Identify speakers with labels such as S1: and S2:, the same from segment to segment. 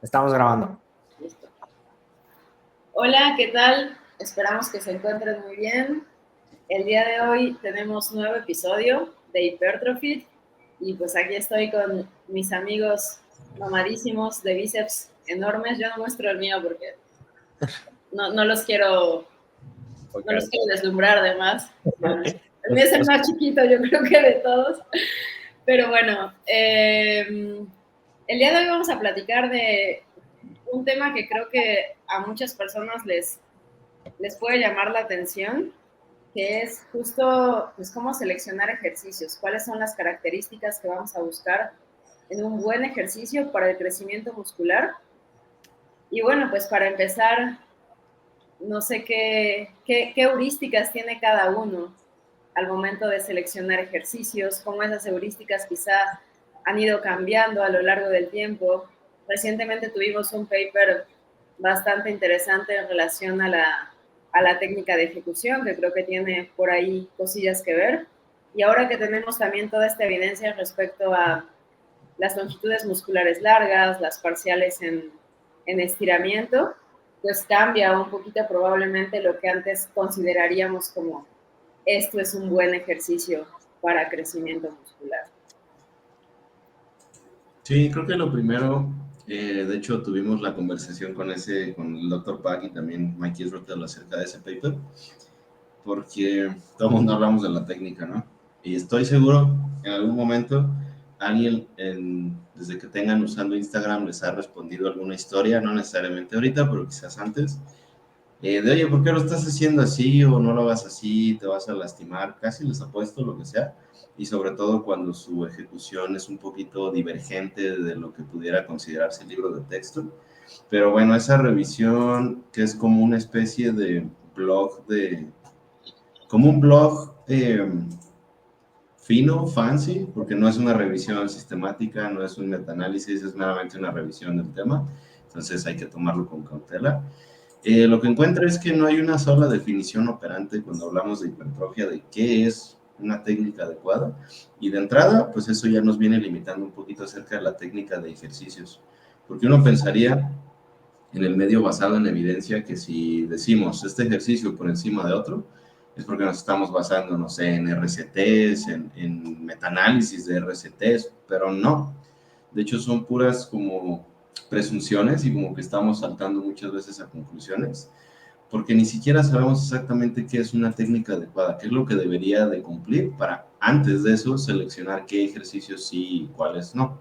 S1: Estamos grabando.
S2: Listo. Hola, ¿qué tal? Esperamos que se encuentren muy bien. El día de hoy tenemos un nuevo episodio de Hypertrophy y pues aquí estoy con mis amigos mamadísimos de bíceps enormes. Yo no muestro el mío porque no los quiero deslumbrar de más. El mío es el más chiquito, yo creo que de todos. Pero bueno, el día de hoy vamos a platicar de un tema que creo que a muchas personas les puede llamar la atención, que es justo pues, cómo seleccionar ejercicios, cuáles son las características que vamos a buscar en un buen ejercicio para el crecimiento muscular. Y bueno, pues para empezar, no sé qué heurísticas tiene cada uno al momento de seleccionar ejercicios, cómo esas heurísticas quizá han ido cambiando a lo largo del tiempo. Recientemente tuvimos un paper bastante interesante en relación a la técnica de ejecución, que creo que tiene por ahí cosillas que ver. Y ahora que tenemos también toda esta evidencia respecto a las longitudes musculares largas, las parciales en estiramiento, pues cambia un poquito probablemente lo que antes consideraríamos como esto es un buen ejercicio para crecimiento muscular.
S3: Sí, creo que lo primero, de hecho tuvimos la conversación con el Dr. Pack y también Mike Israel acerca de ese paper, porque todo el mundo hablamos de la técnica, ¿no? Y estoy seguro en algún momento alguien, desde que tengan usando Instagram, les ha respondido alguna historia, no necesariamente ahorita, pero quizás antes, de oye, ¿por qué lo estás haciendo así o no lo hagas así? Te vas a lastimar, casi les apuesto lo que sea, y sobre todo cuando su ejecución es un poquito divergente de lo que pudiera considerarse el libro de texto. Pero bueno, esa revisión que es como una especie de blog como un blog fino, fancy, porque no es una revisión sistemática, no es un metaanálisis, es meramente una revisión del tema, entonces hay que tomarlo con cautela. Lo que encuentro es que no hay una sola definición operante cuando hablamos de hipertrofia de qué es una técnica adecuada, y de entrada, pues eso ya nos viene limitando un poquito acerca de la técnica de ejercicios, porque uno pensaría en el medio basado en evidencia que si decimos este ejercicio por encima de otro, es porque nos estamos basando, no sé, en RCTs, en metaanálisis de RCTs, pero no. De hecho, son puras como presunciones y como que estamos saltando muchas veces a conclusiones, porque ni siquiera sabemos exactamente qué es una técnica adecuada, qué es lo que debería de cumplir para antes de eso seleccionar qué ejercicios sí y cuáles no.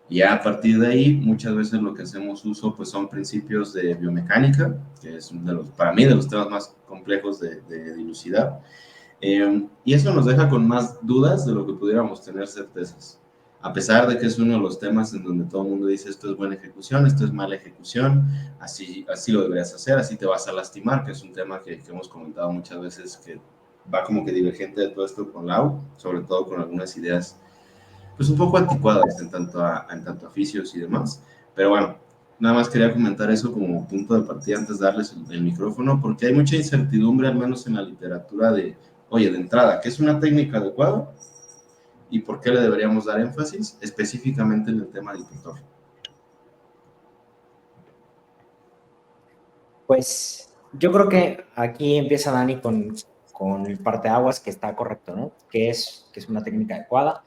S3: Y ya a partir de ahí, muchas veces lo que hacemos uso pues son principios de biomecánica, que es uno de los, para mí, de los temas más complejos de dilucidar. Y eso nos deja con más dudas de lo que pudiéramos tener certezas. A pesar de que es uno de los temas en donde todo el mundo dice esto es buena ejecución, esto es mala ejecución, así lo deberías hacer, así te vas a lastimar, que es un tema que hemos comentado muchas veces que va como que divergente de todo esto con Lau, sobre todo con algunas ideas pues un poco anticuadas en tanto a oficios y demás. Pero bueno, nada más quería comentar eso como punto de partida antes de darles el micrófono, porque hay mucha incertidumbre, al menos en la literatura, de, oye, de entrada, ¿qué es una técnica adecuada? ¿Y por qué le deberíamos dar énfasis específicamente en el tema de hipertrofia?
S1: Pues yo creo que aquí empieza Dani con el parteaguas que está correcto, ¿no? Que es una técnica adecuada.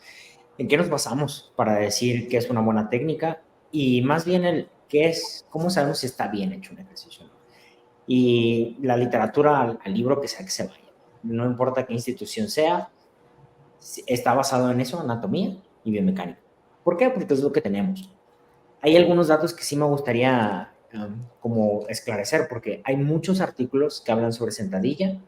S1: ¿En qué nos basamos para decir que es una buena técnica? Y más bien el qué es, cómo sabemos si está bien hecho un ejercicio, ¿no? Y la literatura al libro que sea que se vaya. No importa qué institución sea, está basado en eso, anatomía y biomecánica. ¿Por qué? Porque es lo que tenemos. Hay algunos datos que sí me gustaría como esclarecer, porque hay muchos artículos que hablan sobre sentadilla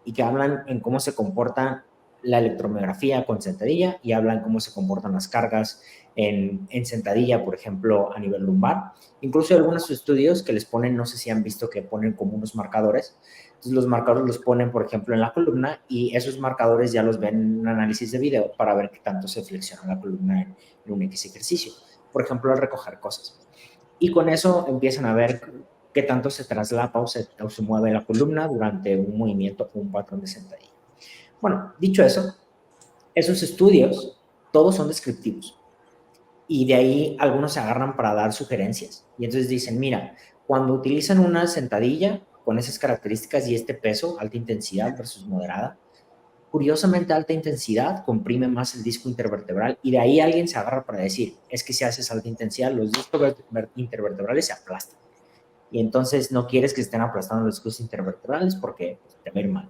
S1: y que hablan en cómo se comporta la electromiografía con sentadilla y hablan cómo se comportan las cargas en sentadilla, por ejemplo, a nivel lumbar. Incluso hay algunos estudios que les ponen, no sé si han visto que ponen como unos marcadores. Entonces los marcadores los ponen, por ejemplo, en la columna y esos marcadores ya los ven en un análisis de video para ver qué tanto se flexiona la columna en un X ejercicio. Por ejemplo, al recoger cosas. Y con eso empiezan a ver qué tanto se traslapa o se mueve la columna durante un movimiento o un patrón de sentadilla. Bueno, dicho eso, esos estudios todos son descriptivos y de ahí algunos se agarran para dar sugerencias. Y entonces dicen, mira, cuando utilizan una sentadilla con esas características y este peso, alta intensidad versus moderada, curiosamente alta intensidad comprime más el disco intervertebral y de ahí alguien se agarra para decir, es que si haces alta intensidad, los discos intervertebrales se aplastan. Y entonces no quieres que estén aplastando los discos intervertebrales porque pues, te va a ir mal.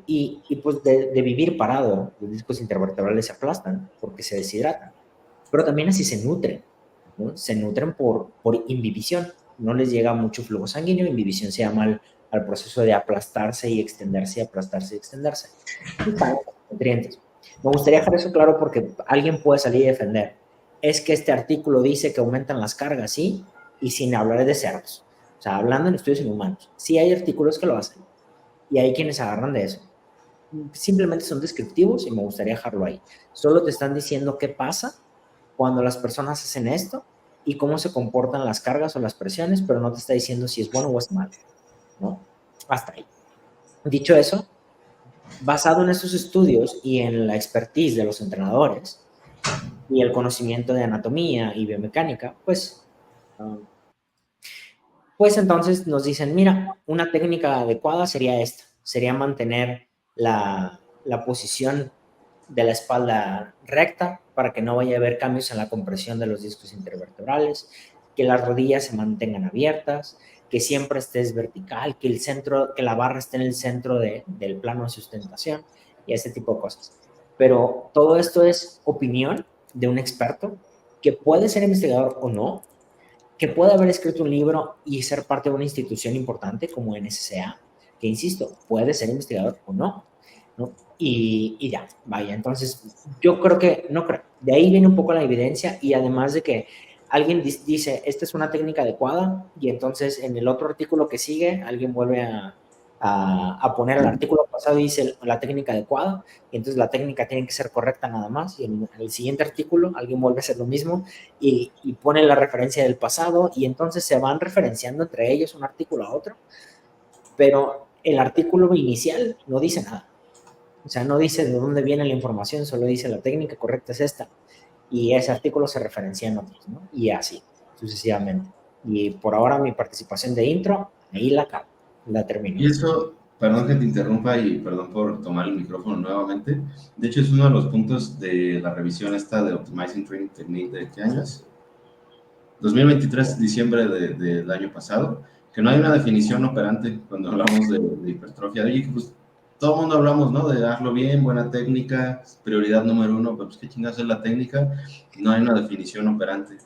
S1: Y pues de vivir parado, los discos intervertebrales se aplastan porque se deshidratan. Pero también así se nutren, ¿no? Se nutren por inhibición. No les llega mucho flujo sanguíneo, inhibición se llama al proceso de aplastarse y extenderse, aplastarse y extenderse. Y pagan nutrientes. Me gustaría dejar eso claro porque alguien puede salir y defender. Es que este artículo dice que aumentan las cargas, sí, y sin hablar de cerdos. O sea, hablando en estudios en humanos. Sí hay artículos que lo hacen y hay quienes se agarran de eso. Simplemente son descriptivos y me gustaría dejarlo ahí. Solo te están diciendo qué pasa cuando las personas hacen esto y cómo se comportan las cargas o las presiones, pero no te está diciendo si es bueno o es malo, ¿no? Hasta ahí. Dicho eso, basado en estos estudios y en la expertise de los entrenadores y el conocimiento de anatomía y biomecánica, pues entonces nos dicen, mira, una técnica adecuada sería esta, sería mantener la posición de la espalda recta para que no vaya a haber cambios en la compresión de los discos intervertebrales, que las rodillas se mantengan abiertas, que siempre estés vertical, que el centro, que la barra esté en el centro del plano de sustentación y ese tipo de cosas. Pero todo esto es opinión de un experto que puede ser investigador o no, que puede haber escrito un libro y ser parte de una institución importante como NSCA, que insisto, puede ser investigador o no, ¿no? Y ya, vaya, entonces yo creo que, no creo, de ahí viene un poco la evidencia y además de que alguien dice, esta es una técnica adecuada y entonces en el otro artículo que sigue alguien vuelve a poner el artículo pasado y dice la técnica adecuada y entonces la técnica tiene que ser correcta nada más y en el siguiente artículo alguien vuelve a hacer lo mismo y pone la referencia del pasado y entonces se van referenciando entre ellos un artículo a otro, pero el artículo inicial no dice nada. O sea, no dice de dónde viene la información, solo dice la técnica correcta es esta. Y ese artículo se referencia en otros, ¿no? Y así, sucesivamente. Y por ahora mi participación de intro, ahí la acabo, la termino.
S3: Y eso, perdón que te interrumpa y perdón por tomar el micrófono nuevamente. De hecho, es uno de los puntos de la revisión esta de Optimizing Training Technique de qué año es? 2023, diciembre del año pasado, que no hay una definición operante cuando hablamos de hipertrofia. Oye, pues todo el mundo hablamos, ¿no? De hazlo bien, buena técnica, prioridad número uno, pero pues qué chingados es la técnica, no hay una definición operante.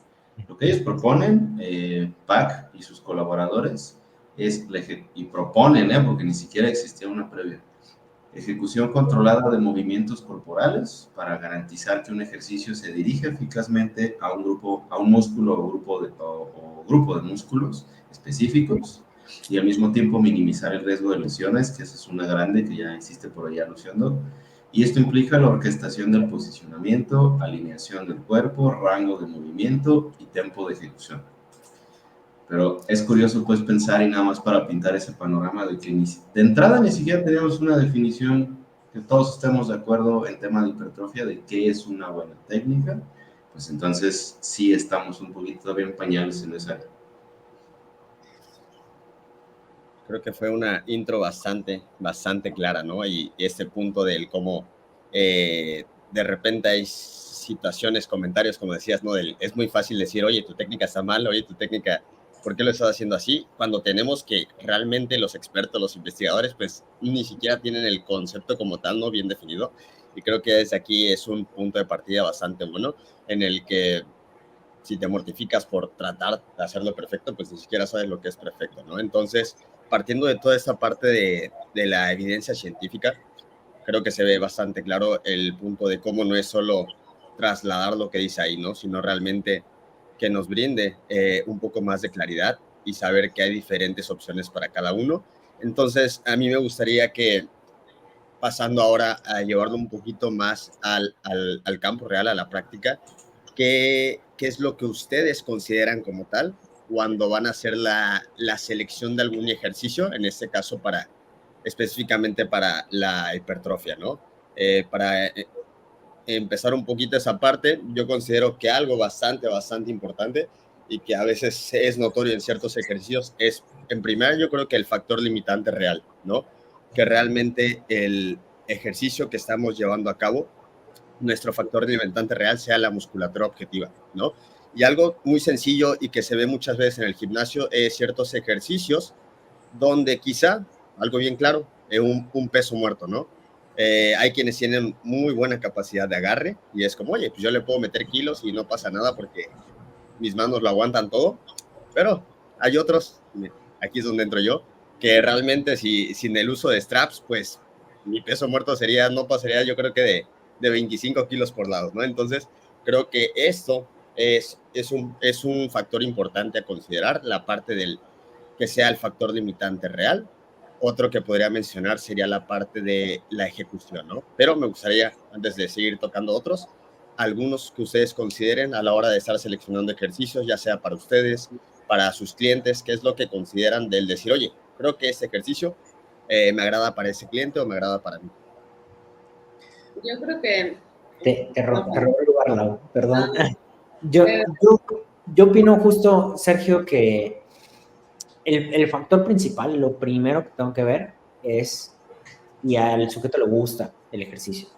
S3: Lo que ellos proponen, PAC y sus colaboradores, y proponen, porque ni siquiera existía una previa, ejecución controlada de movimientos corporales para garantizar que un ejercicio se dirige eficazmente a un grupo, a un músculo o grupo de músculos específicos y al mismo tiempo minimizar el riesgo de lesiones, que esa es una grande que ya existe por ahí anunciando. Y esto implica la orquestación del posicionamiento, alineación del cuerpo, rango de movimiento y tiempo de ejecución. Pero es curioso pues pensar y nada más para pintar ese panorama de que de entrada ni siquiera tenemos una definición que todos estemos de acuerdo en tema de hipertrofia de qué es una buena técnica, pues entonces sí estamos un poquito todavía en pañales en esa área.
S4: Creo que fue una intro bastante clara, ¿no? Y este punto del cómo de repente hay situaciones, comentarios, como decías, ¿no? Es muy fácil decir, oye, tu técnica está mal, oye, tu técnica, ¿por qué lo estás haciendo así? Cuando tenemos que realmente los expertos, los investigadores, pues ni siquiera tienen el concepto como tal, ¿no? Bien definido. Y creo que desde aquí es un punto de partida bastante bueno en el que si te mortificas por tratar de hacerlo perfecto, pues ni siquiera sabes lo que es perfecto, ¿no? Entonces, partiendo de toda esta parte de la evidencia científica, creo que se ve bastante claro el punto de cómo no es solo trasladar lo que dice ahí, ¿no? Sino realmente que nos brinde un poco más de claridad y saber que hay diferentes opciones para cada uno. Entonces, a mí me gustaría que, pasando ahora a llevarlo un poquito más al campo real, a la práctica, ¿qué es lo que ustedes consideran como tal cuando van a hacer la selección de algún ejercicio, en este caso específicamente para la hipertrofia, ¿no? empezar un poquito esa parte, yo considero que algo bastante importante y que a veces es notorio en ciertos ejercicios es, en primera, yo creo que el factor limitante real, ¿no? Que realmente el ejercicio que estamos llevando a cabo, nuestro factor limitante real sea la musculatura objetiva, ¿no? Y algo muy sencillo y que se ve muchas veces en el gimnasio es ciertos ejercicios donde quizá, algo bien claro, es un peso muerto, ¿no? Hay quienes tienen muy buena capacidad de agarre y es como, oye, pues yo le puedo meter kilos y no pasa nada porque mis manos lo aguantan todo, pero hay otros, aquí es donde entro yo, que realmente sin el uso de straps, pues mi peso muerto sería, no pasaría yo creo que de 25 kilos por lado, ¿no? Entonces, creo que esto es un factor importante a considerar, la parte del que sea el factor limitante real. Otro que podría mencionar sería la parte de la ejecución, ¿no? Pero me gustaría, antes de seguir tocando otros, algunos que ustedes consideren a la hora de estar seleccionando ejercicios, ya sea para ustedes, para sus clientes, qué es lo que consideran del decir, oye, creo que este ejercicio me agrada para ese cliente o me agrada para mí.
S2: Yo creo que...
S1: Te robo el lugar, Lau, perdón.
S2: Ah,
S1: Yo, yo opino justo, Sergio, que el factor principal, lo primero que tengo que ver es si al sujeto le gusta el ejercicio.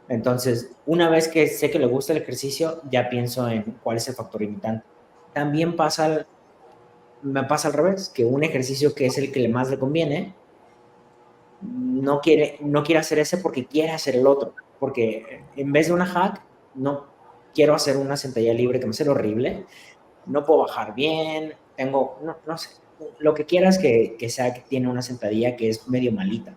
S1: Entonces, una vez que sé que le gusta el ejercicio, ya pienso en cuál es el factor limitante. También me pasa al revés, que un ejercicio que es el que más le conviene, no quiere hacer ese porque quiere hacer el otro. Porque en vez de una hack, no quiero hacer una sentadilla libre que me sale horrible, no puedo bajar bien, no sé, lo que quieras que sea que tiene una sentadilla que es medio malita.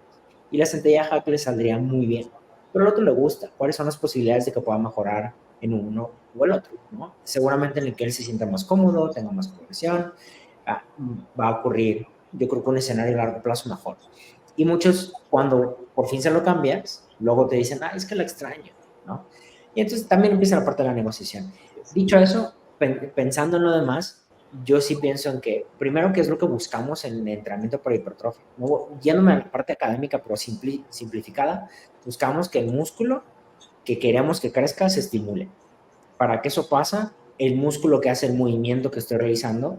S1: Y la sentadilla hack le saldría muy bien. Pero al otro le gusta. ¿Cuáles son las posibilidades de que pueda mejorar en uno o el otro? ¿No? Seguramente en el que él se sienta más cómodo, tenga más progresión, va a ocurrir, yo creo que un escenario a largo plazo mejor. Y muchos, cuando por fin se lo cambias, luego te dicen, es que lo extraño, ¿no? Y entonces también empieza la parte de la negociación. Dicho eso, pensando en lo demás, yo sí pienso en que, primero, ¿qué es lo que buscamos en el entrenamiento para hipertrofia? ¿No? Yéndome a la parte académica, pero simplificada, buscamos que el músculo que queremos que crezca se estimule. Para que eso pasa, el músculo que hace el movimiento que estoy realizando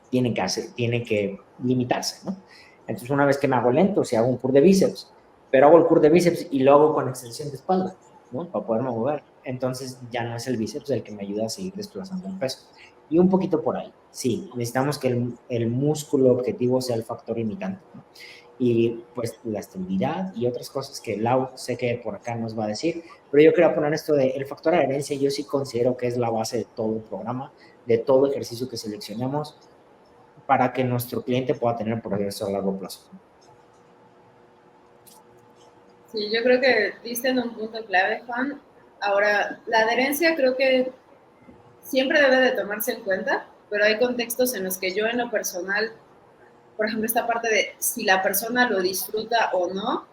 S1: tiene que limitarse, ¿no? Entonces, una vez que me hago lento, si hago un curl de bíceps, pero hago el curl de bíceps y lo hago con extensión de espalda, ¿no? Para poderme mover. Entonces, ya no es el bíceps el que me ayuda a seguir desplazando el peso. Y un poquito por ahí. Sí, necesitamos que el músculo objetivo sea el factor limitante, ¿no? Y pues la estabilidad y otras cosas que Lau sé que por acá nos va a decir, pero yo quería poner esto de el factor adherencia, yo sí considero que es la base de todo el programa, de todo ejercicio que seleccionemos, para que nuestro cliente pueda tener progreso a largo plazo.
S2: Sí, yo creo que diste en un punto clave, Juan. Ahora, la adherencia creo que siempre debe de tomarse en cuenta, pero hay contextos en los que yo en lo personal, por ejemplo, esta parte de si la persona lo disfruta o no,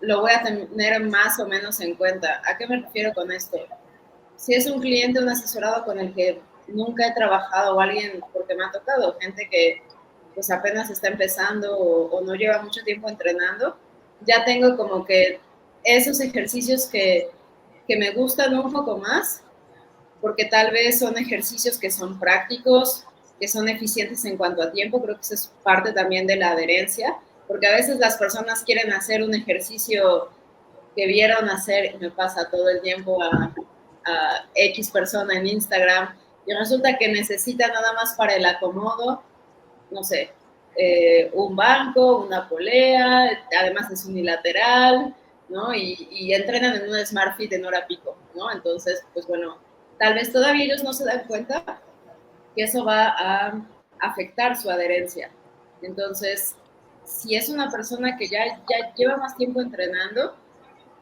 S2: lo voy a tener más o menos en cuenta. ¿A qué me refiero con esto? Si es un cliente, un asesorado con el que nunca he trabajado o alguien, porque me ha tocado gente que pues apenas está empezando o no lleva mucho tiempo entrenando, ya tengo como que esos ejercicios que me gustan un poco más, porque tal vez son ejercicios que son prácticos, que son eficientes en cuanto a tiempo, creo que eso es parte también de la adherencia, porque a veces las personas quieren hacer un ejercicio que vieron hacer, me pasa todo el tiempo a X persona en Instagram, y resulta que necesita nada más para el acomodo, no sé, un banco, una polea, además es unilateral, ¿no? Y entrenan en un Smart Fit en hora pico, ¿no? Entonces, pues bueno, tal vez todavía ellos no se dan cuenta que eso va a afectar su adherencia. Entonces, si es una persona que ya lleva más tiempo entrenando,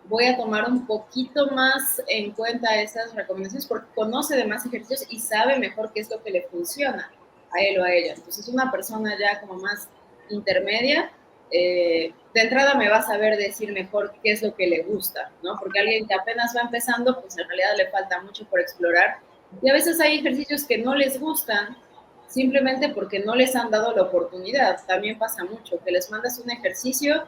S2: voy a tomar un poquito más en cuenta esas recomendaciones porque conoce de más ejercicios y sabe mejor qué es lo que le funciona a él o a ella. Entonces, una persona ya como más intermedia, de entrada me va a saber decir mejor qué es lo que le gusta, ¿no? Porque alguien que apenas va empezando, pues en realidad le falta mucho por explorar. Y a veces hay ejercicios que no les gustan simplemente porque no les han dado la oportunidad. También pasa mucho, que les mandas un ejercicio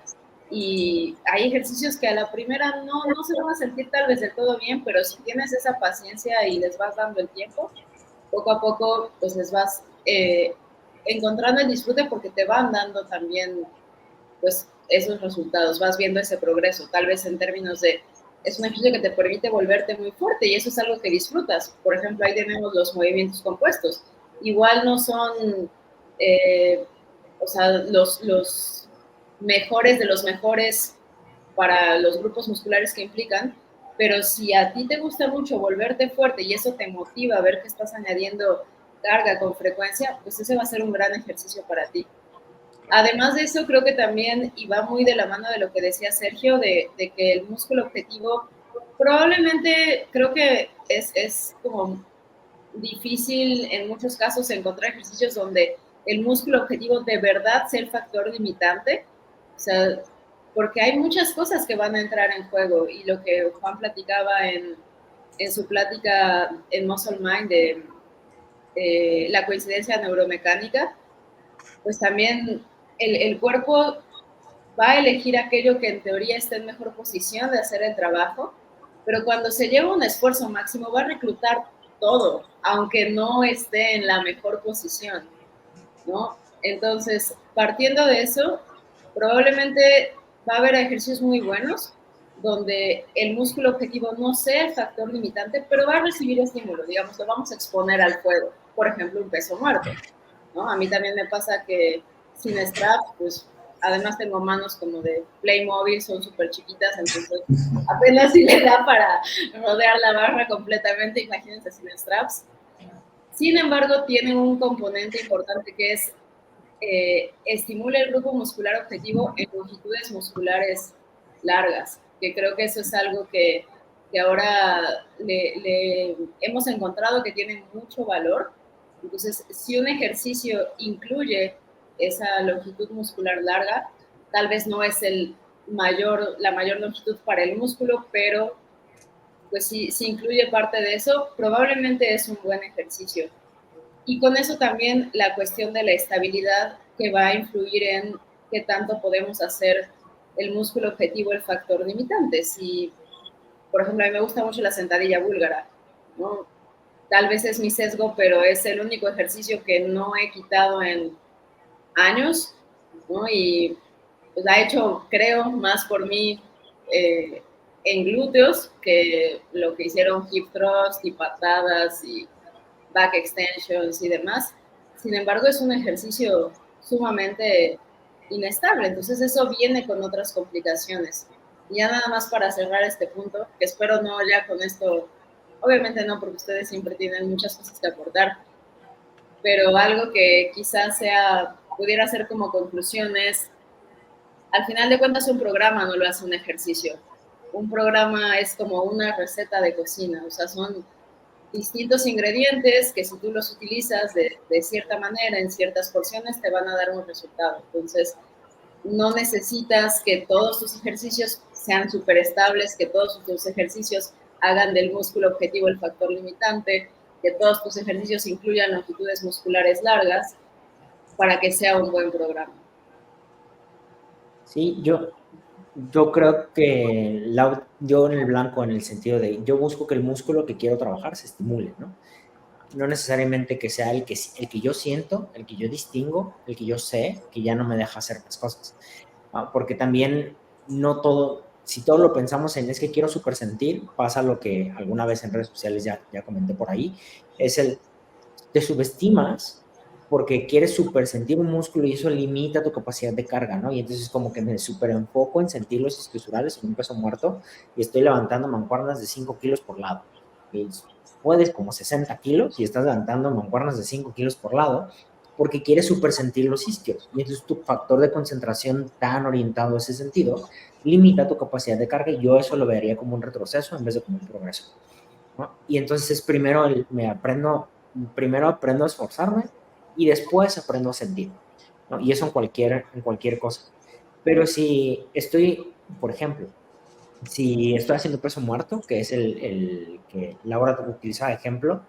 S2: Y hay ejercicios que a la primera no se van a sentir tal vez del todo bien, pero si tienes esa paciencia y les vas dando el tiempo, poco a poco pues les vas encontrando el disfrute porque te van dando también pues esos resultados, vas viendo ese progreso, tal vez en términos de, es un ejercicio que te permite volverte muy fuerte y eso es algo que disfrutas. Por ejemplo, ahí tenemos los movimientos compuestos. Igual no son, o sea, los mejores de los mejores para los grupos musculares que implican, pero si a ti te gusta mucho volverte fuerte y eso te motiva a ver que estás añadiendo carga con frecuencia, pues ese va a ser un gran ejercicio para ti. Además de eso, creo que también, y va muy de la mano de lo que decía Sergio, de que el músculo objetivo, probablemente creo que es como difícil en muchos casos encontrar ejercicios donde el músculo objetivo de verdad sea el factor limitante. O sea, porque hay muchas cosas que van a entrar en juego y lo que Juan platicaba en su plática en Muscle Mind de la coincidencia neuromecánica, pues también el cuerpo va a elegir aquello que en teoría está en mejor posición de hacer el trabajo, pero cuando se lleva un esfuerzo máximo va a reclutar todo, aunque no esté en la mejor posición, ¿no? Entonces, partiendo de eso, probablemente va a haber ejercicios muy buenos donde el músculo objetivo no sea el factor limitante, pero va a recibir estímulo, digamos, lo vamos a exponer al fuego, por ejemplo, un peso muerto, ¿no? A mí también me pasa que sin straps, pues además tengo manos como de Playmobil, son súper chiquitas, entonces apenas si le da para rodear la barra completamente, imagínense sin straps. Sin embargo, tiene un componente importante que es estimula el grupo muscular objetivo en longitudes musculares largas, que creo que eso es algo que ahora le hemos encontrado que tiene mucho valor. Entonces, si un ejercicio incluye esa longitud muscular larga, tal vez no es la mayor longitud para el músculo, pero pues si incluye parte de eso, probablemente es un buen ejercicio. Y con eso también la cuestión de la estabilidad que va a influir en qué tanto podemos hacer el músculo objetivo el factor limitante. Si, por ejemplo, a mí me gusta mucho la sentadilla búlgara, ¿no? Tal vez es mi sesgo, pero es el único ejercicio que no he quitado en años, ¿no? Y pues ha hecho, creo, más por mí en glúteos que lo que hicieron hip thrust y patadas y back extensions y demás. Sin embargo, es un ejercicio sumamente inestable, entonces eso viene con otras complicaciones. Y ya nada más para cerrar este punto, que espero no ya con esto, obviamente no, porque ustedes siempre tienen muchas cosas que aportar, pero algo que quizás pudiera ser como conclusiones, al final de cuentas un programa no lo hace un ejercicio. Un programa es como una receta de cocina, o sea, son distintos ingredientes que si tú los utilizas de cierta manera, en ciertas porciones, te van a dar un resultado. Entonces, no necesitas que todos tus ejercicios sean súper estables, que todos tus ejercicios hagan del músculo objetivo el factor limitante, que todos tus ejercicios incluyan longitudes musculares largas para que sea un buen programa.
S1: Sí, yo creo que yo en el blanco en el sentido de yo busco que el músculo que quiero trabajar se estimule, ¿no? No necesariamente que sea el que yo siento, el que yo distingo, el que yo sé, que ya no me deja hacer más cosas. Porque también no todo, si todo lo pensamos en es que quiero supersentir, pasa lo que alguna vez en redes sociales ya comenté por ahí, es te subestimas porque quieres supersentir un músculo y eso limita tu capacidad de carga, ¿no? Y entonces como que me superenfoco en sentir los isquiosurales en un peso muerto y estoy levantando mancuernas de 5 kilos por lado. Y puedes como 60 kilos y estás levantando mancuernas de 5 kilos por lado porque quieres supersentir los isquios. Y entonces tu factor de concentración tan orientado a ese sentido limita tu capacidad de carga y yo eso lo vería como un retroceso en vez de como un progreso, ¿no? Y entonces primero aprendo a esforzarme y después aprendo a sentir, ¿no? Y eso en cualquier cosa. Pero si estoy, por ejemplo, si estoy haciendo peso muerto, que es el que Laura utilizaba de ejemplo,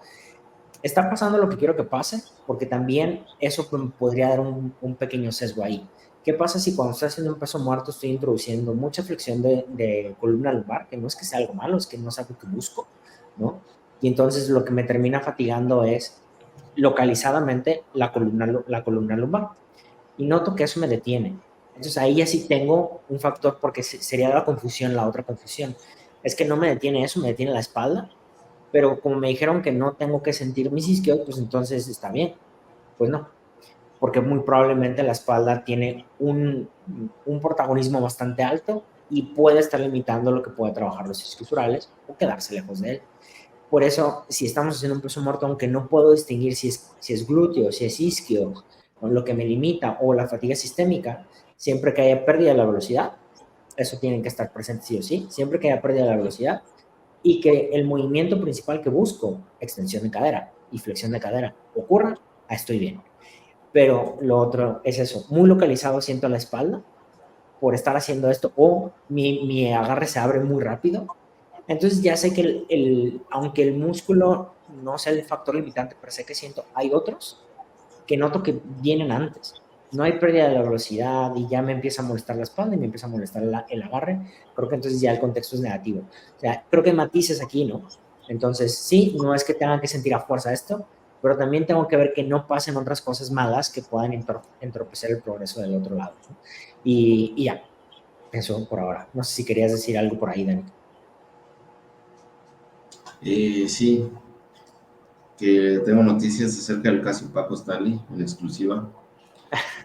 S1: está pasando lo que quiero que pase, porque también eso podría dar un pequeño sesgo ahí. ¿Qué pasa si cuando estoy haciendo un peso muerto estoy introduciendo mucha flexión de columna lumbar? Que no es que sea algo malo, es que no es algo que busco, ¿no? Y entonces lo que me termina fatigando es localizadamente la columna lumbar. Y noto que eso me detiene. Entonces ahí ya sí tengo un factor, porque sería la confusión, la otra confusión. Es que no me detiene eso, me detiene la espalda, pero como me dijeron que no tengo que sentir mis isquios, pues entonces está bien. Pues no, porque muy probablemente la espalda tiene un protagonismo bastante alto y puede estar limitando lo que puede trabajar los isquiosurales o quedarse lejos de él. Por eso, si estamos haciendo un peso muerto, aunque no puedo distinguir si es glúteo, si es isquio, o lo que me limita, o la fatiga sistémica, siempre que haya pérdida de la velocidad, eso tiene que estar presente sí o sí, siempre que haya pérdida de la velocidad, y que el movimiento principal que busco, extensión de cadera y flexión de cadera, ocurra, estoy bien. Pero lo otro es eso, muy localizado siento la espalda por estar haciendo esto, o mi agarre se abre muy rápido. Entonces ya sé que aunque el músculo no sea el factor limitante, pero sé que siento, hay otros que noto que vienen antes. No hay pérdida de la velocidad y ya me empieza a molestar la espalda y me empieza a molestar el agarre. Creo que entonces ya el contexto es negativo. O sea, creo que hay matices aquí, ¿no? Entonces, sí, no es que tengan que sentir a fuerza esto, pero también tengo que ver que no pasen otras cosas malas que puedan entorpecer el progreso del otro lado, ¿no? Y ya, eso por ahora. No sé si querías decir algo por ahí, Dani.
S3: Sí, que tengo noticias acerca del caso Paco Stanley en exclusiva.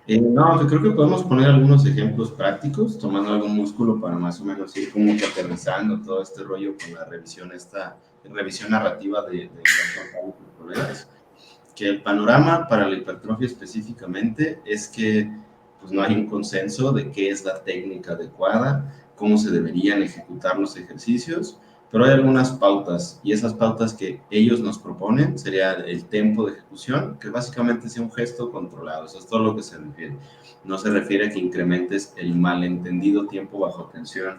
S3: No, que creo que podemos poner algunos ejemplos prácticos, tomando algún músculo para más o menos ir como que aterrizando todo este rollo con la revisión, esta revisión narrativa de colegas. Que el panorama para la hipertrofia específicamente es que pues, no hay un consenso de qué es la técnica adecuada, cómo se deberían ejecutar los ejercicios, pero hay algunas pautas, y esas pautas que ellos nos proponen sería el tiempo de ejecución, que básicamente sea un gesto controlado, eso es todo lo que se refiere. No se refiere a que incrementes el malentendido tiempo bajo tensión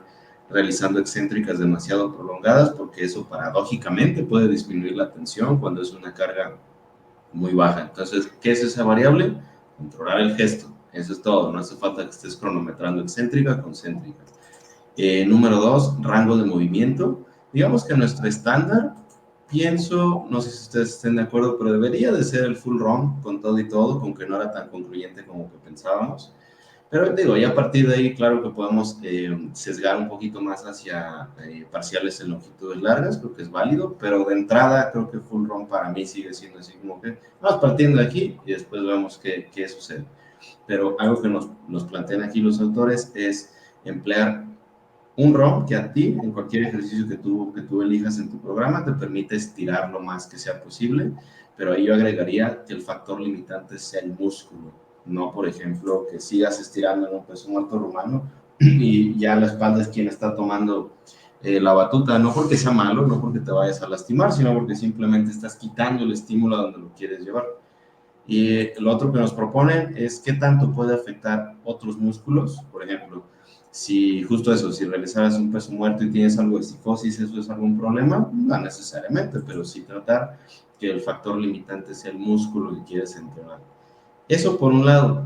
S3: realizando excéntricas demasiado prolongadas, porque eso paradójicamente puede disminuir la tensión cuando es una carga muy baja. Entonces, ¿qué es esa variable? Controlar el gesto. Eso es todo. No hace falta que estés cronometrando excéntrica, concéntrica. Número 2, rango de movimiento. Digamos que nuestro estándar, pienso, no sé si ustedes estén de acuerdo, pero debería de ser el full ROM con todo y todo, aunque no era tan concluyente como que pensábamos. Pero digo, ya a partir de ahí, claro que podemos sesgar un poquito más hacia parciales en longitudes largas, creo que es válido, pero de entrada creo que full ROM para mí sigue siendo así como que vamos partiendo de aquí y después vemos qué sucede. Pero algo que nos plantean aquí los autores es emplear un ROM que a ti, en cualquier ejercicio que tú elijas en tu programa, te permite estirar lo más que sea posible, pero ahí yo agregaría que el factor limitante sea el músculo, no, por ejemplo, que sigas estirando en un peso muerto rumano y ya la espalda es quien está tomando la batuta, no porque sea malo, no porque te vayas a lastimar, sino porque simplemente estás quitando el estímulo a donde lo quieres llevar. Y lo otro que nos proponen es qué tanto puede afectar otros músculos, por ejemplo, si justo eso, si realizaras un peso muerto y tienes algo de cifosis, ¿eso es algún problema? No necesariamente, pero sí tratar que el factor limitante sea el músculo que quieres entrenar. Eso por un lado.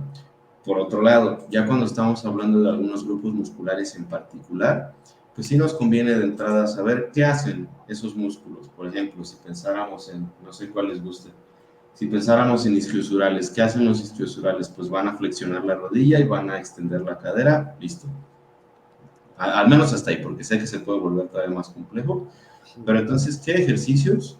S3: Por otro lado, ya cuando estamos hablando de algunos grupos musculares en particular, pues sí nos conviene de entrada saber qué hacen esos músculos. Por ejemplo, si pensáramos en, no sé cuál les guste, si pensáramos en isquiosurales, ¿qué hacen los isquiosurales? Pues van a flexionar la rodilla y van a extender la cadera, listo. Al menos hasta ahí, porque sé que se puede volver todavía más complejo. Pero entonces, ¿qué ejercicios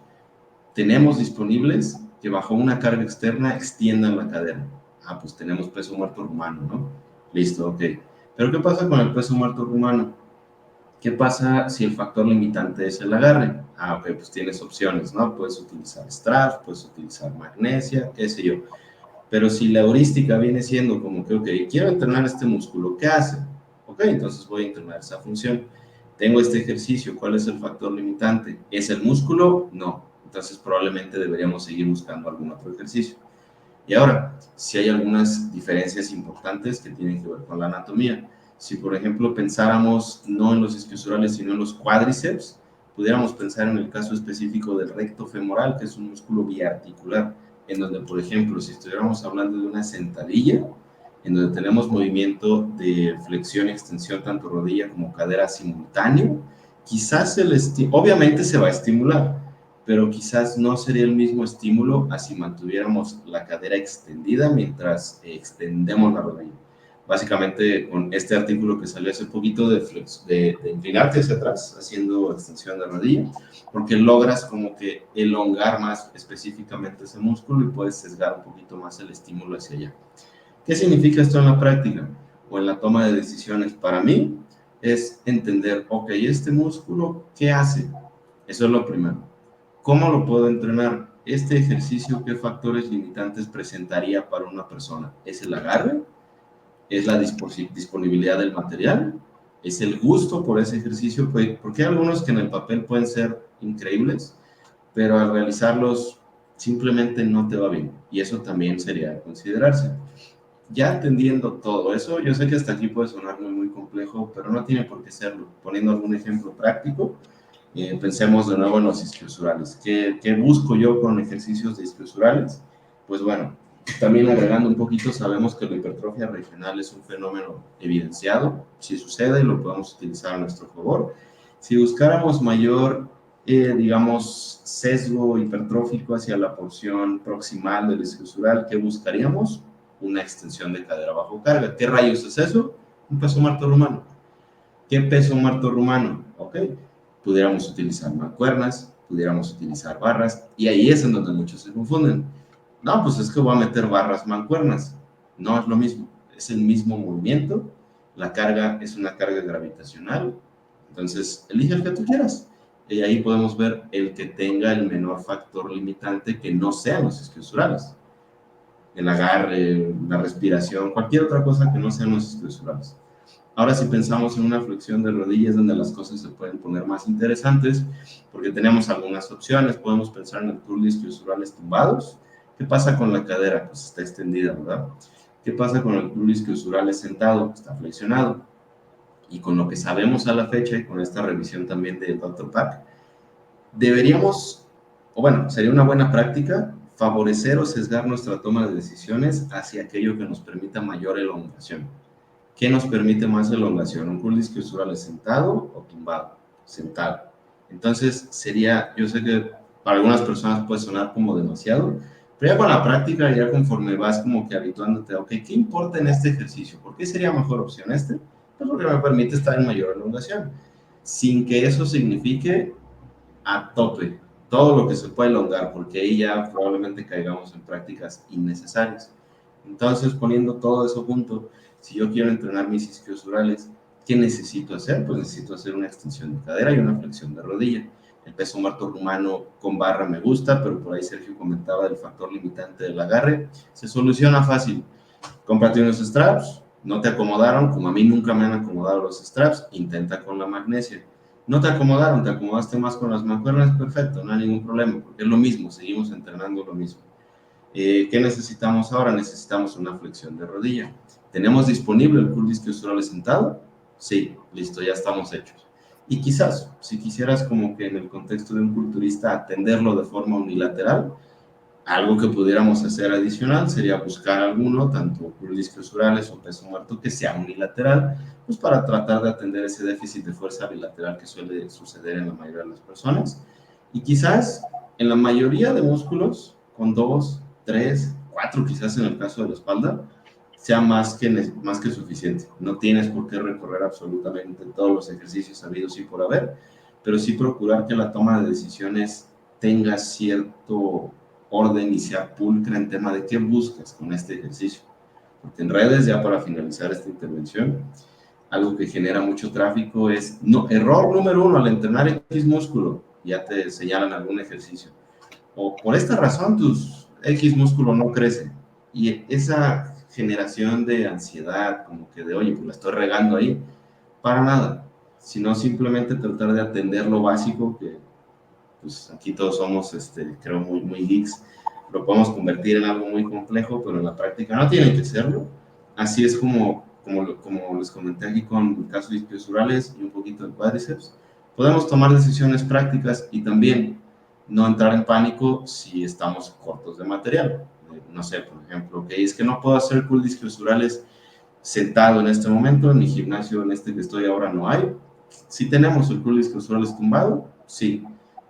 S3: tenemos disponibles que bajo una carga externa extiendan la cadera? Ah, pues tenemos peso muerto rumano, ¿no? Listo, ok. Pero ¿qué pasa con el peso muerto rumano? ¿Qué pasa si el factor limitante es el agarre? Ah, ok, pues tienes opciones, ¿no? Puedes utilizar straps, puedes utilizar magnesia, qué sé yo. Pero si la heurística viene siendo como que, ok, quiero entrenar este músculo, ¿qué hace? Ok, entonces voy a entrenar esa función. Tengo este ejercicio, ¿cuál es el factor limitante? ¿Es el músculo? No. Entonces probablemente deberíamos seguir buscando algún otro ejercicio. Y ahora, si hay algunas diferencias importantes que tienen que ver con la anatomía. Si, por ejemplo, pensáramos no en los isquiosurales, sino en los cuádriceps, pudiéramos pensar en el caso específico del recto femoral, que es un músculo biarticular, en donde, por ejemplo, si estuviéramos hablando de una sentadilla, en donde tenemos movimiento de flexión y extensión, tanto rodilla como cadera simultáneo, quizás obviamente se va a estimular, pero quizás no sería el mismo estímulo a si mantuviéramos la cadera extendida mientras extendemos la rodilla. Básicamente, con este artículo que salió hace poquito de inclinarte hacia atrás, haciendo extensión de rodilla, porque logras como que elongar más específicamente ese músculo y puedes sesgar un poquito más el estímulo hacia allá. ¿Qué significa esto en la práctica o en la toma de decisiones? Para mí es entender, ok, este músculo, ¿qué hace? Eso es lo primero. ¿Cómo lo puedo entrenar? Este ejercicio, ¿qué factores limitantes presentaría para una persona? ¿Es el agarre? ¿Es la disponibilidad del material? ¿Es el gusto por ese ejercicio? Porque hay algunos que en el papel pueden ser increíbles, pero al realizarlos simplemente no te va bien. Y eso también sería de considerarse. Ya entendiendo todo eso, yo sé que hasta aquí puede sonar muy complejo, pero no tiene por qué serlo. Poniendo algún ejemplo práctico, pensemos de nuevo en los isquiosurales. ¿Qué busco yo con ejercicios de isquiosurales? Pues bueno, también agregando un poquito, sabemos que la hipertrofia regional es un fenómeno evidenciado, si sucede lo podemos utilizar a nuestro favor. Si buscáramos mayor, digamos, sesgo hipertrófico hacia la porción proximal del isquiosural, ¿qué buscaríamos? Una extensión de cadera bajo carga. ¿Qué rayos es eso? Un peso muerto rumano. ¿Qué peso muerto rumano? Ok, pudiéramos utilizar mancuernas, pudiéramos utilizar barras, y ahí es en donde muchos se confunden. No, pues es que voy a meter barras, mancuernas. No es lo mismo, es el mismo movimiento, la carga es una carga gravitacional, entonces elige el que tú quieras. Y ahí podemos ver el que tenga el menor factor limitante que no sean los isquiosurales. El agarre, la respiración, cualquier otra cosa que no sean los isquiosurales. Ahora, si pensamos en una flexión de rodillas, donde las cosas se pueden poner más interesantes, porque tenemos algunas opciones. Podemos pensar en el curl de isquiosurales tumbados. ¿Qué pasa con la cadera? Pues está extendida, ¿verdad? ¿Qué pasa con el curl de isquiosurales sentado? Está flexionado. Y con lo que sabemos a la fecha, y con esta revisión también de Dr. Pack, deberíamos, o bueno, sería una buena práctica favorecer o sesgar nuestra toma de decisiones hacia aquello que nos permita mayor elongación. ¿Qué nos permite más elongación? ¿Un curl de isquiosurales sentado o tumbado? Sentado. Entonces sería, yo sé que para algunas personas puede sonar como demasiado, pero ya con la práctica, ya conforme vas como que habituándote, ok, ¿qué importa en este ejercicio? ¿Por qué sería mejor opción este? Pues porque me permite estar en mayor elongación, sin que eso signifique a tope todo lo que se puede elongar, porque ahí ya probablemente caigamos en prácticas innecesarias. Entonces, poniendo todo eso junto, si yo quiero entrenar mis isquiosurales, ¿qué necesito hacer? Pues necesito hacer una extensión de cadera y una flexión de rodilla. El peso muerto rumano con barra me gusta, pero por ahí Sergio comentaba del factor limitante del agarre. Se soluciona fácil. Cómprate unos straps, no te acomodaron, como a mí nunca me han acomodado los straps, intenta con la magnesia. No te acomodaron, te acomodaste más con las mancuernas, perfecto, no hay ningún problema, porque es lo mismo, seguimos entrenando lo mismo. ¿Qué necesitamos ahora? Necesitamos una flexión de rodilla. ¿Tenemos disponible el curl de isquiosurales sentado? Sí, listo, ya estamos hechos. Y quizás, si quisieras como que en el contexto de un culturista atenderlo de forma unilateral, algo que pudiéramos hacer adicional sería buscar alguno, tanto curl de isquiosurales o peso muerto, que sea unilateral, pues para tratar de atender ese déficit de fuerza bilateral que suele suceder en la mayoría de las personas. Y quizás en la mayoría de músculos, con 2, 3, 4 quizás en el caso de la espalda, sea más que suficiente. No tienes por qué recorrer absolutamente todos los ejercicios habidos y por haber, pero sí procurar que la toma de decisiones tenga cierto orden y sea pulcra en tema de qué buscas con este ejercicio. Porque en redes, ya para finalizar esta intervención, algo que genera mucho tráfico es, error número 1 al entrenar X músculo, ya te señalan algún ejercicio. O por esta razón tus X músculo no crece. Y esa generación de ansiedad, como que de, oye, pues la estoy regando ahí, para nada, sino simplemente tratar de atender lo básico, que pues aquí todos somos, creo, muy geeks, lo podemos convertir en algo muy complejo, pero en la práctica no tiene que serlo. Así es como les comenté aquí con el caso de isquiosurales y un poquito de cuádriceps, podemos tomar decisiones prácticas y también no entrar en pánico si estamos cortos de material. No sé, por ejemplo, es que no puedo hacer curl de isquiosurales sentado en este momento, en mi gimnasio en este que estoy ahora no hay. Si tenemos el curl isquiosuales tumbado, sí.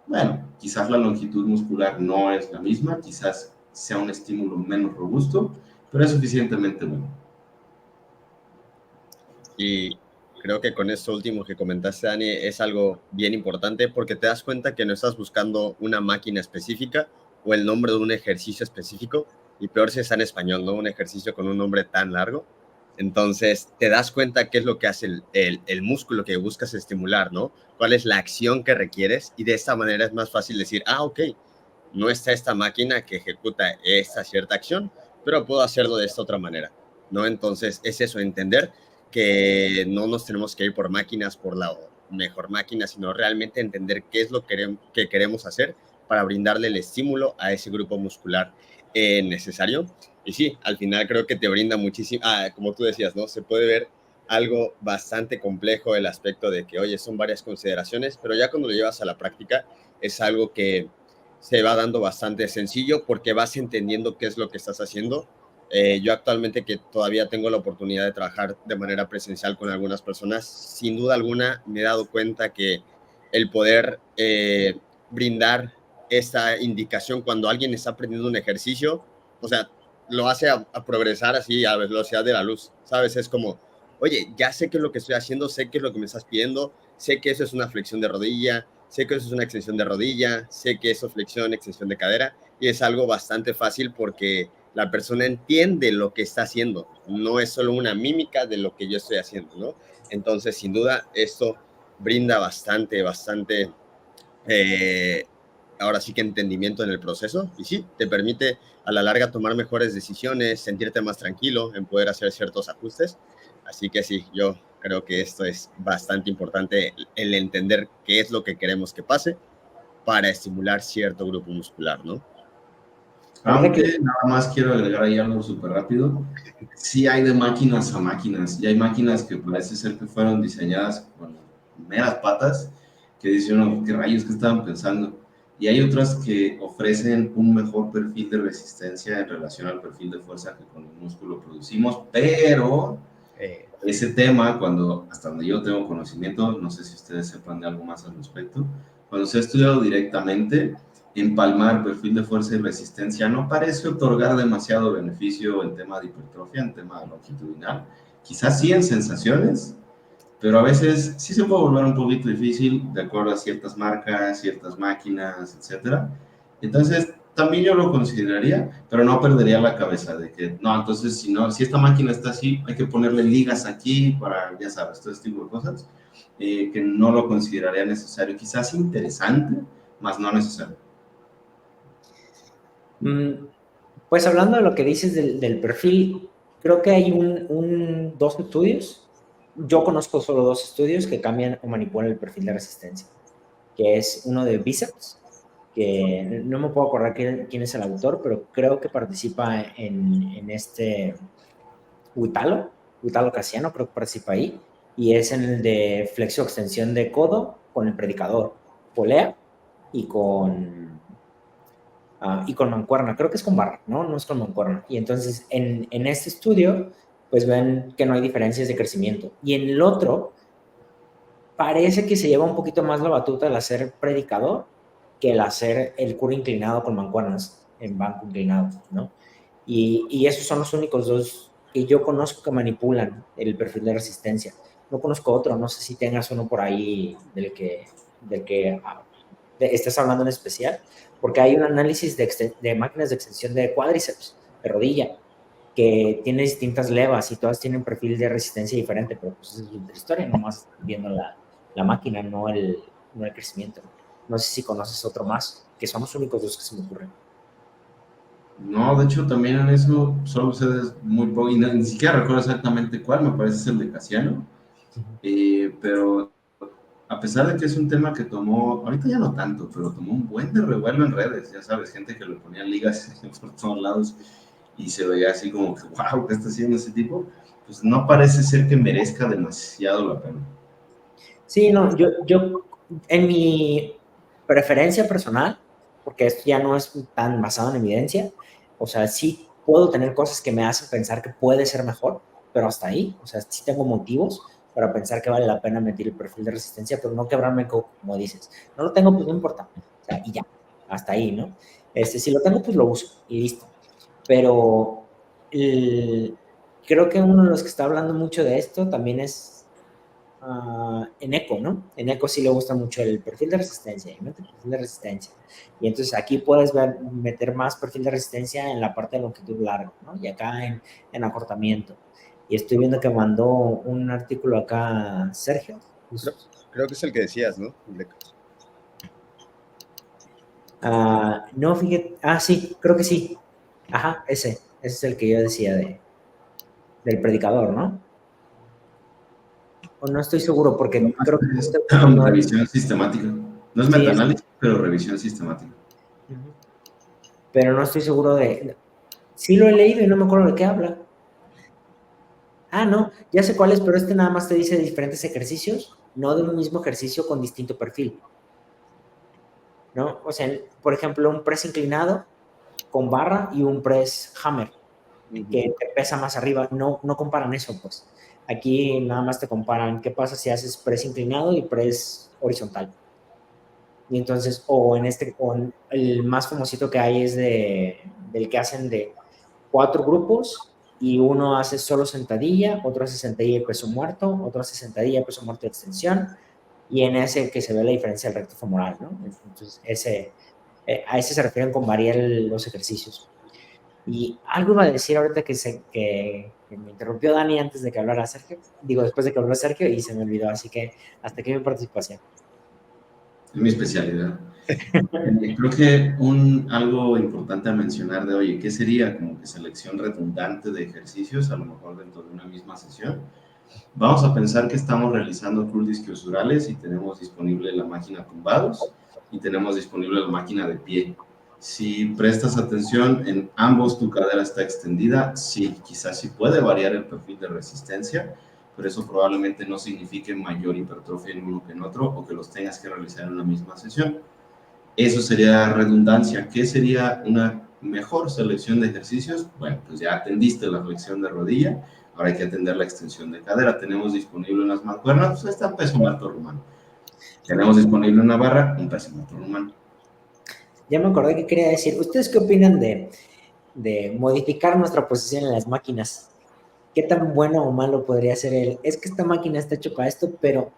S3: Bueno, quizás la longitud muscular no es la misma, quizás sea un estímulo menos robusto, pero es suficientemente bueno.
S4: Y creo que con esto último que comentaste, Dani, es algo bien importante porque te das cuenta que no estás buscando una máquina específica o el nombre de un ejercicio específico, y peor si está en español, ¿no? Un ejercicio con un nombre tan largo. Entonces, te das cuenta qué es lo que hace el músculo que buscas estimular, ¿no? Cuál es la acción que requieres, y de esta manera es más fácil decir, ok, no está esta máquina que ejecuta esta cierta acción, pero puedo hacerlo de esta otra manera, ¿no? Entonces, es eso, entender que no nos tenemos que ir por máquinas, por la mejor máquina, sino realmente entender qué es lo que queremos hacer para brindarle el estímulo a ese grupo muscular necesario. Y sí, al final creo que te brinda muchísimo, como tú decías, ¿no? Se puede ver algo bastante complejo el aspecto de que, oye, son varias consideraciones, pero ya cuando lo llevas a la práctica es algo que se va dando bastante sencillo porque vas entendiendo qué es lo que estás haciendo. Yo actualmente, que todavía tengo la oportunidad de trabajar de manera presencial con algunas personas, sin duda alguna me he dado cuenta que el poder brindar esta indicación cuando alguien está aprendiendo un ejercicio, o sea, lo hace a progresar así a velocidad de la luz, ¿sabes? Es como, oye, ya sé qué es lo que estoy haciendo, sé qué es lo que me estás pidiendo, sé que eso es una flexión de rodilla, sé que eso es una extensión de rodilla, sé que eso es flexión, extensión de cadera, y es algo bastante fácil porque la persona entiende lo que está haciendo, no es solo una mímica de lo que yo estoy haciendo, ¿no? Entonces, sin duda, esto brinda bastante, ahora sí que entendimiento en el proceso, y sí, te permite a la larga tomar mejores decisiones, sentirte más tranquilo en poder hacer ciertos ajustes. Así que sí, yo creo que esto es bastante importante, el entender qué es lo que queremos que pase para estimular cierto grupo muscular, ¿no?
S3: Aunque nada más quiero agregar ahí algo súper rápido. Sí hay de máquinas a máquinas, y hay máquinas que parece ser que fueron diseñadas con meras patas, que dice uno, ¿qué rayos que estaban pensando? Y hay otras que ofrecen un mejor perfil de resistencia en relación al perfil de fuerza que con el músculo producimos, pero ese tema, cuando, hasta donde yo tengo conocimiento, no sé si ustedes sepan de algo más al respecto, cuando se ha estudiado directamente, empalmar perfil de fuerza y resistencia no parece otorgar demasiado beneficio en tema de hipertrofia, en tema longitudinal, quizás sí en sensaciones, pero a veces sí se puede volver un poquito difícil de acuerdo a ciertas marcas, ciertas máquinas, etcétera. Entonces, también yo lo consideraría, pero no perdería la cabeza de que, no, entonces, si, no, si esta máquina está así, hay que ponerle ligas aquí para, ya sabes, todo este tipo de cosas, que no lo consideraría necesario. Quizás interesante, más no necesario.
S1: Pues hablando de lo que dices del perfil, creo que hay dos estudios. Yo conozco solo dos estudios que cambian o manipulan el perfil de resistencia, que es uno de bíceps, que no me puedo acordar quién es el autor, pero creo que participa en este Utalo Casiano, creo que participa ahí, y es en el de flexo-extensión de codo con el predicador, polea y con mancuerna, creo que es con barra, ¿no? No es con mancuerna. Y entonces en este estudio, pues ven que no hay diferencias de crecimiento. Y en el otro, parece que se lleva un poquito más la batuta el hacer predicador que el hacer el curl inclinado con mancuernas en banco inclinado, ¿no? Y esos son los únicos dos que yo conozco que manipulan el perfil de resistencia. No conozco otro, no sé si tengas uno por ahí del que estés hablando en especial, porque hay un análisis de máquinas de extensión de cuádriceps, de rodilla, que tiene distintas levas y todas tienen perfil de resistencia diferente, pero pues es otra historia, nomás viendo la máquina, no el crecimiento. No sé si conoces otro más, que son los únicos dos que se me ocurren.
S3: No, de hecho, también en eso solo sé muy poco, y ni siquiera recuerdo exactamente cuál, me parece es el de Casiano, pero a pesar de que es un tema que tomó, ahorita ya no tanto, pero tomó un buen de revuelo en redes, ya sabes, gente que le ponía ligas por todos lados y se veía así como que, wow, ¿qué está haciendo ese tipo? Pues no parece ser que merezca demasiado la pena.
S1: Sí, no, yo en mi preferencia personal, porque esto ya no es tan basado en evidencia, o sea, sí puedo tener cosas que me hacen pensar que puede ser mejor, pero hasta ahí. O sea, sí tengo motivos para pensar que vale la pena meter el perfil de resistencia, pero no quebrarme el coco, como dices. No lo tengo, pues no importa. O sea, y ya, hasta ahí, ¿no? Si lo tengo, pues lo uso y listo. Pero creo que uno de los que está hablando mucho de esto también es en Eco, ¿no? En Eco sí le gusta mucho el perfil de resistencia, y mete el perfil de resistencia. Y entonces aquí puedes meter más perfil de resistencia en la parte de longitud larga, ¿no? Y acá en acortamiento. Y estoy viendo que mandó un artículo acá Sergio.
S4: Creo que es el que decías, ¿no?
S1: No, fíjate. Sí, creo que sí. Ajá, ese es el que yo decía del predicador, ¿no? O no estoy seguro porque creo que
S3: Es
S1: este autor no es.
S3: revisión sistemática. No es
S1: Sí,
S3: metaanálisis, pero revisión sistemática.
S1: Pero no estoy seguro de. Sí lo he leído y no me acuerdo de qué habla. No, ya sé cuál es, pero este nada más te dice de diferentes ejercicios, no de un mismo ejercicio con distinto perfil, ¿no? O sea, por ejemplo, un press inclinado con barra y un press hammer, que te pesa más arriba. No, no comparan eso, pues. Aquí nada más te comparan qué pasa si haces press inclinado y press horizontal. Y entonces, o el más famosito que hay es del que hacen de 4 grupos y uno hace solo sentadilla, otro hace sentadilla de peso muerto, otro hace sentadilla de peso muerto de extensión, y en ese que se ve la diferencia del recto femoral, ¿no? Entonces, a ese se refieren con variar los ejercicios. Y algo iba a decir ahorita que me interrumpió Dani antes de que hablara Sergio, digo, después de que habló Sergio, y se me olvidó, así que hasta aquí mi participación.
S3: Es mi especialidad. Creo que algo importante a mencionar de, oye, ¿qué sería como que selección redundante de ejercicios, a lo mejor dentro de una misma sesión? Vamos a pensar que estamos realizando curls isquiosurales y tenemos disponible la máquina tumbados y tenemos disponible la máquina de pie. Si prestas atención, en ambos tu cadera está extendida, sí, quizás sí puede variar el perfil de resistencia, pero eso probablemente no signifique mayor hipertrofia en uno que en otro o que los tengas que realizar en la misma sesión. Eso sería redundancia. ¿Qué sería una mejor selección de ejercicios? Bueno, pues ya atendiste la flexión de rodilla, ahora hay que atender la extensión de cadera. Tenemos disponible unas mancuernas, pues está peso muerto rumano. Tenemos disponible una barra, un peso muerto rumano.
S1: Ya me acordé que quería decir, ¿ustedes qué opinan de modificar nuestra posición en las máquinas? ¿Qué tan bueno o malo podría ser es que esta máquina está hecha para esto, pero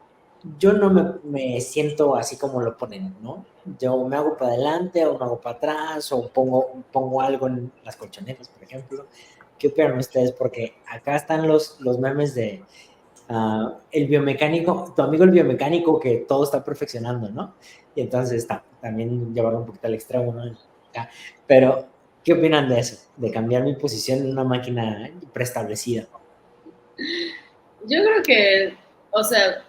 S1: yo no me siento así como lo ponen, ¿no? Yo me hago para adelante o me hago para atrás o pongo algo en las colchonetas, por ejemplo. ¿Qué opinan ustedes? Porque acá están los memes de el biomecánico, tu amigo el biomecánico que todo está perfeccionando, ¿no? Y entonces también llevarlo un poquito al extremo, ¿no? Pero, ¿qué opinan de eso? De cambiar mi posición en una máquina preestablecida.
S2: Yo creo que, o sea,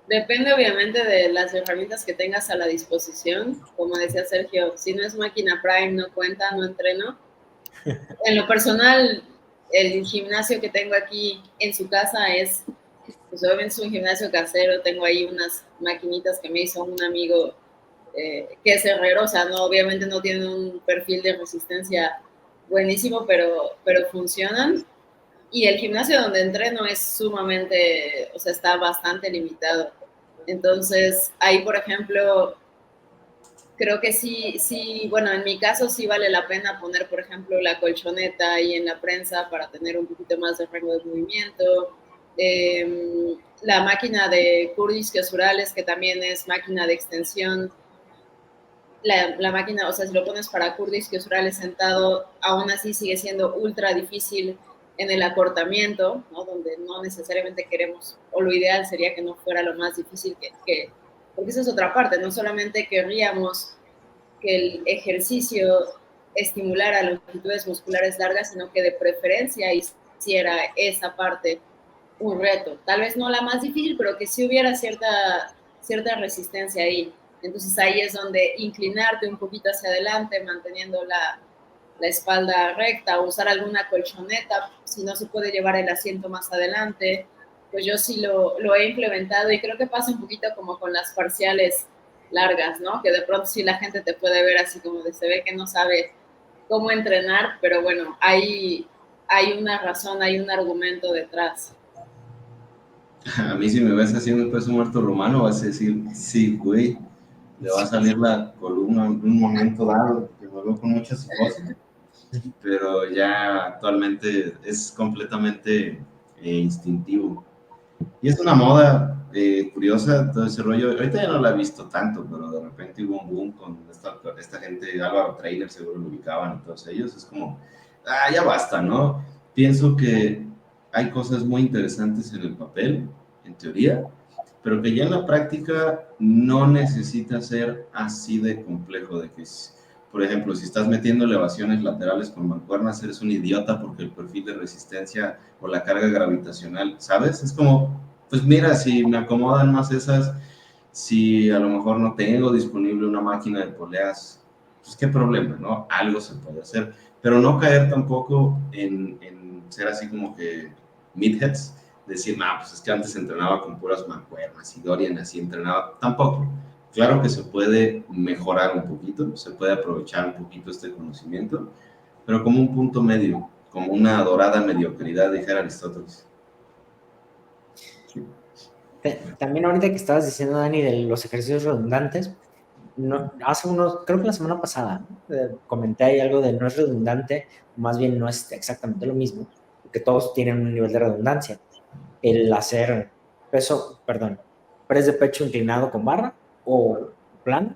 S2: depende obviamente de las herramientas que tengas a la disposición. Como decía Sergio, si no es máquina Prime, no cuenta, no entreno. En lo personal, el gimnasio que tengo aquí en su casa pues obviamente es un gimnasio casero. Tengo ahí unas maquinitas que me hizo un amigo que es herrero. O sea, no, obviamente no tienen un perfil de resistencia buenísimo, pero funcionan. Y el gimnasio donde entreno es sumamente, o sea, está bastante limitado. Entonces, ahí, por ejemplo, creo que sí, bueno, en mi caso sí vale la pena poner, por ejemplo, la colchoneta ahí en la prensa para tener un poquito más de rango de movimiento. La máquina de curls isquiosurales, que también es máquina de extensión. La máquina, o sea, si lo pones para curls isquiosurales sentado, aún así sigue siendo ultra difícil en el acortamiento, ¿no? Donde no necesariamente queremos, o lo ideal sería que no fuera lo más difícil porque esa es otra parte, no solamente querríamos que el ejercicio estimulara longitudes musculares largas, sino que de preferencia hiciera esa parte un reto. Tal vez no la más difícil, pero que sí hubiera cierta resistencia ahí. Entonces ahí es donde inclinarte un poquito hacia adelante, manteniendo la espalda recta, o usar alguna colchoneta, si no se puede llevar el asiento más adelante. Pues yo sí lo he implementado y creo que pasa un poquito como con las parciales largas, ¿no? Que de pronto sí la gente te puede ver así como de se ve que no sabe cómo entrenar, pero bueno, hay hay una razón, hay un argumento detrás.
S3: A mí si me ves haciendo un peso muerto romano, vas a decir, sí, güey, le va a salir la columna en un momento dado, porque me veo con mucha psicosis, pero ya actualmente es completamente instintivo. Y es una moda curiosa todo ese rollo. Ahorita ya no la he visto tanto, pero de repente hubo un boom con esta gente, Álvaro Trainer, seguro lo ubicaban, y todos ellos. Es como, ya basta, ¿no? Pienso que hay cosas muy interesantes en el papel, en teoría, pero que ya en la práctica no necesita ser así de complejo, de que, por ejemplo, si estás metiendo elevaciones laterales con mancuernas, eres un idiota porque el perfil de resistencia o la carga gravitacional, ¿sabes? Es como, pues mira, si me acomodan más esas, si a lo mejor no tengo disponible una máquina de poleas, pues qué problema, ¿no? Algo se puede hacer, pero no caer tampoco en ser así como que meatheads, decir, pues es que antes entrenaba con puras mancuernas y Dorian así entrenaba, tampoco. Claro que se puede mejorar un poquito, se puede aprovechar un poquito este conocimiento, pero como un punto medio, como una dorada mediocridad, dijera Aristóteles.
S1: También ahorita que estabas diciendo, Dani, de los ejercicios redundantes, no, hace unos, creo que la semana pasada, ¿no? Comenté ahí algo de no es redundante, más bien no es exactamente lo mismo, porque todos tienen un nivel de redundancia. El hacer press de pecho inclinado con barra o plano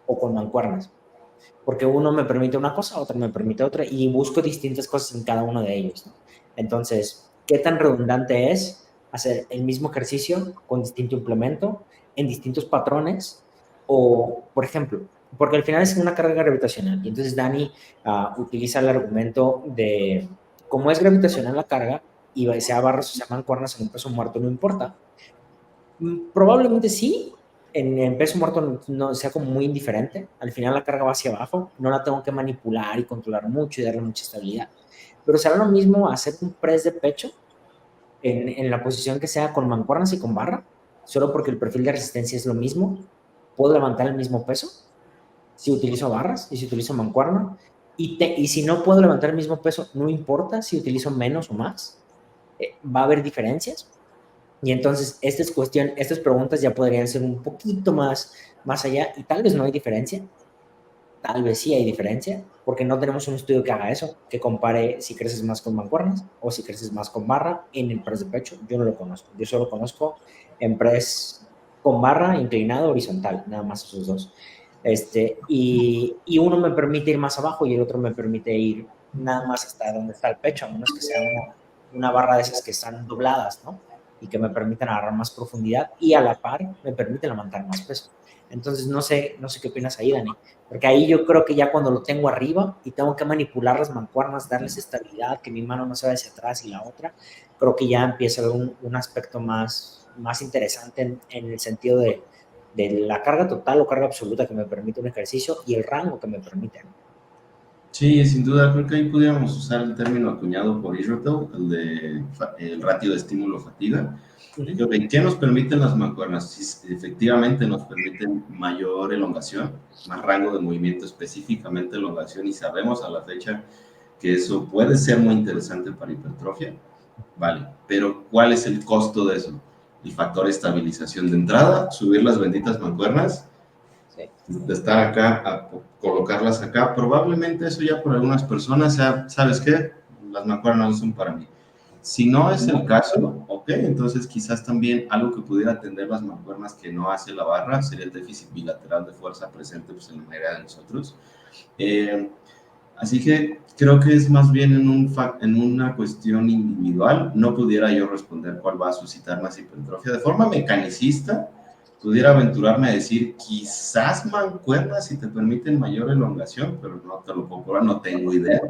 S1: o con mancuernas, porque uno me permite una cosa, otro me permite otra y busco distintas cosas en cada uno de ellos, ¿no? Entonces, ¿qué tan redundante es hacer el mismo ejercicio con distinto implemento, en distintos patrones? O, por ejemplo, porque al final es una carga gravitacional y entonces Dani utiliza el argumento de cómo es gravitacional la carga y sea barras o sea mancuernas en un peso muerto, no importa. Probablemente sí, en peso muerto no sea como muy indiferente. Al final la carga va hacia abajo, no la tengo que manipular y controlar mucho y darle mucha estabilidad. Pero será lo mismo hacer un press de pecho en la posición que sea con mancuernas y con barra, solo porque el perfil de resistencia es lo mismo. Puedo levantar el mismo peso si utilizo barras y si utilizo mancuerna. Y si no puedo levantar el mismo peso, no importa si utilizo menos o más. Va a haber diferencias. Y entonces, estas preguntas ya podrían ser un poquito más allá y tal vez no hay diferencia, tal vez sí hay diferencia, porque no tenemos un estudio que haga eso, que compare si creces más con mancuernas o si creces más con barra en el press de pecho. Yo no lo conozco, yo solo conozco en press con barra, inclinado, horizontal, nada más esos dos. Y uno me permite ir más abajo y el otro me permite ir nada más hasta donde está el pecho, a menos que sea una barra de esas que están dobladas, ¿no? Y que me permiten agarrar más profundidad y a la par me permiten levantar más peso. Entonces, no sé qué opinas ahí, Dani, porque ahí yo creo que ya cuando lo tengo arriba y tengo que manipular las mancuernas, darles estabilidad, que mi mano no se vaya hacia atrás y la otra, creo que ya empieza a haber un aspecto más interesante en el sentido de la carga total o carga absoluta que me permite un ejercicio y el rango que me permite.
S3: Sí, sin duda, creo que ahí pudiéramos usar el término acuñado por Israel, el ratio de estímulo-fatiga. ¿Qué nos permiten las mancuernas? Si efectivamente nos permiten mayor elongación, más rango de movimiento, específicamente elongación, y sabemos a la fecha que eso puede ser muy interesante para hipertrofia, vale, pero ¿cuál es el costo de eso? El factor estabilización de entrada, subir las benditas mancuernas, de estar acá a colocarlas acá, probablemente eso ya por algunas personas sea, ¿sabes qué? Las mancuernas no son para mí. Si no es el caso, ok, entonces quizás también algo que pudiera atender las mancuernas que no hace la barra sería el déficit bilateral de fuerza presente pues, en la mayoría de nosotros. Así que creo que es más bien en una cuestión individual. No pudiera yo responder cuál va a suscitar más hipertrofia. De forma mecanicista, pudiera aventurarme a decir quizás mancuernas si te permiten mayor elongación, pero no te lo puedo probar, no tengo idea.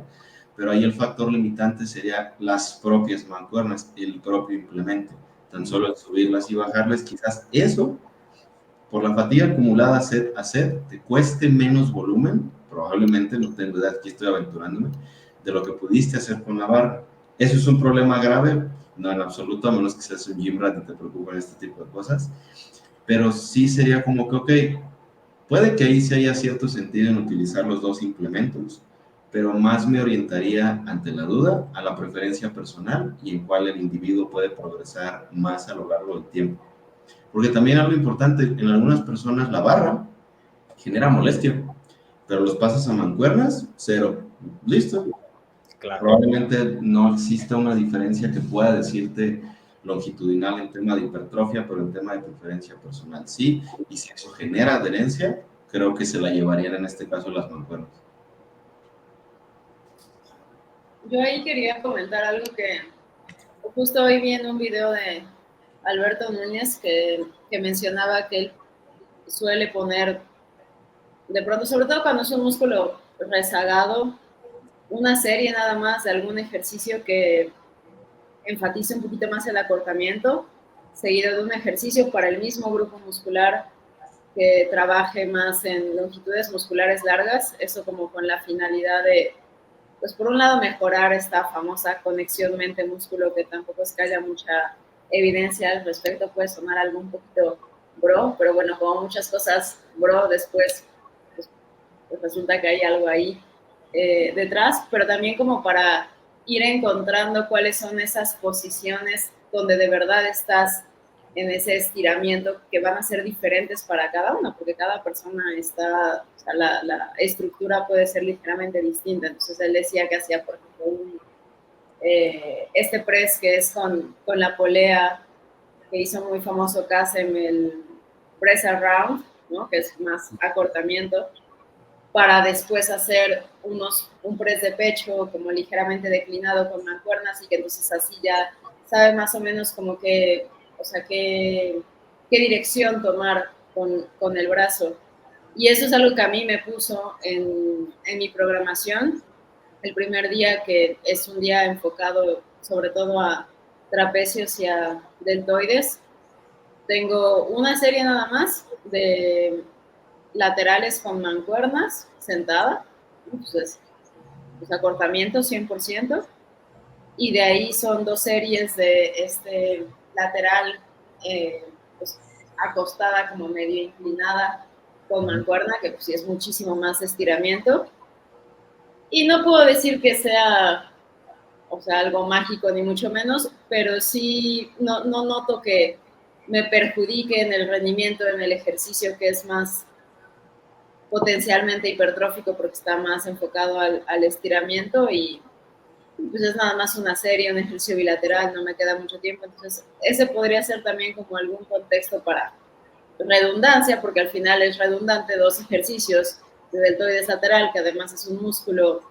S3: Pero ahí el factor limitante sería las propias mancuernas, el propio implemento. Tan solo el subirlas y bajarles, quizás eso, por la fatiga acumulada hacer te cueste menos volumen, probablemente, no tengo idea, aquí estoy aventurándome, de lo que pudiste hacer con la barra. ¿Eso es un problema grave? No, en absoluto, a menos que seas un gym rat y te preocupen este tipo de cosas. Pero sí sería como que, ok, puede que ahí sí haya cierto sentido en utilizar los dos implementos, pero más me orientaría ante la duda a la preferencia personal y en cuál el individuo puede progresar más a lo largo del tiempo. Porque también algo importante, en algunas personas la barra genera molestia, pero los pasas a mancuernas, cero. ¿Listo?
S1: Claro.
S3: Probablemente no exista una diferencia que pueda decirte longitudinal en tema de hipertrofia, pero en tema de preferencia personal sí, y si eso genera adherencia, creo que se la llevarían en este caso las mancuernas.
S2: Yo ahí quería comentar algo que justo hoy vi en un video de Alberto Núñez que mencionaba que él suele poner, de pronto, sobre todo cuando es un músculo rezagado, una serie nada más de algún ejercicio que enfatice un poquito más el acortamiento, seguido de un ejercicio para el mismo grupo muscular que trabaje más en longitudes musculares largas, eso como con la finalidad de, pues por un lado, mejorar esta famosa conexión mente-músculo, que tampoco es que haya mucha evidencia al respecto, puede sonar algo un poquito bro, pero bueno, como muchas cosas bro, después pues resulta que hay algo ahí detrás, pero también como para ir encontrando cuáles son esas posiciones donde de verdad estás en ese estiramiento que van a ser diferentes para cada uno, porque cada persona está, o sea, la estructura puede ser ligeramente distinta. Entonces él decía que hacía, por ejemplo, este press que es con la polea, que hizo muy famoso Kasem, el press around, ¿no? Que es más acortamiento, para después hacer un press de pecho como ligeramente declinado con mancuernas y que entonces así ya sabe más o menos como que, o sea, qué dirección tomar con el brazo. Y eso es algo que a mí me puso en mi programación el primer día, que es un día enfocado sobre todo a trapecios y a deltoides. Tengo una serie nada más de laterales con mancuernas, sentada, entonces pues acortamiento 100%, y de ahí son 2 series de este lateral pues, acostada como medio inclinada con mancuerna, que pues sí es muchísimo más estiramiento, y no puedo decir que sea, o sea, algo mágico ni mucho menos, pero sí no noto que me perjudique en el rendimiento, en el ejercicio, que es más potencialmente hipertrófico porque está más enfocado al estiramiento, y pues es nada más una serie, un ejercicio bilateral, no me queda mucho tiempo, entonces ese podría ser también como algún contexto para redundancia, porque al final es redundante 2 ejercicios de deltoides lateral, que además es un músculo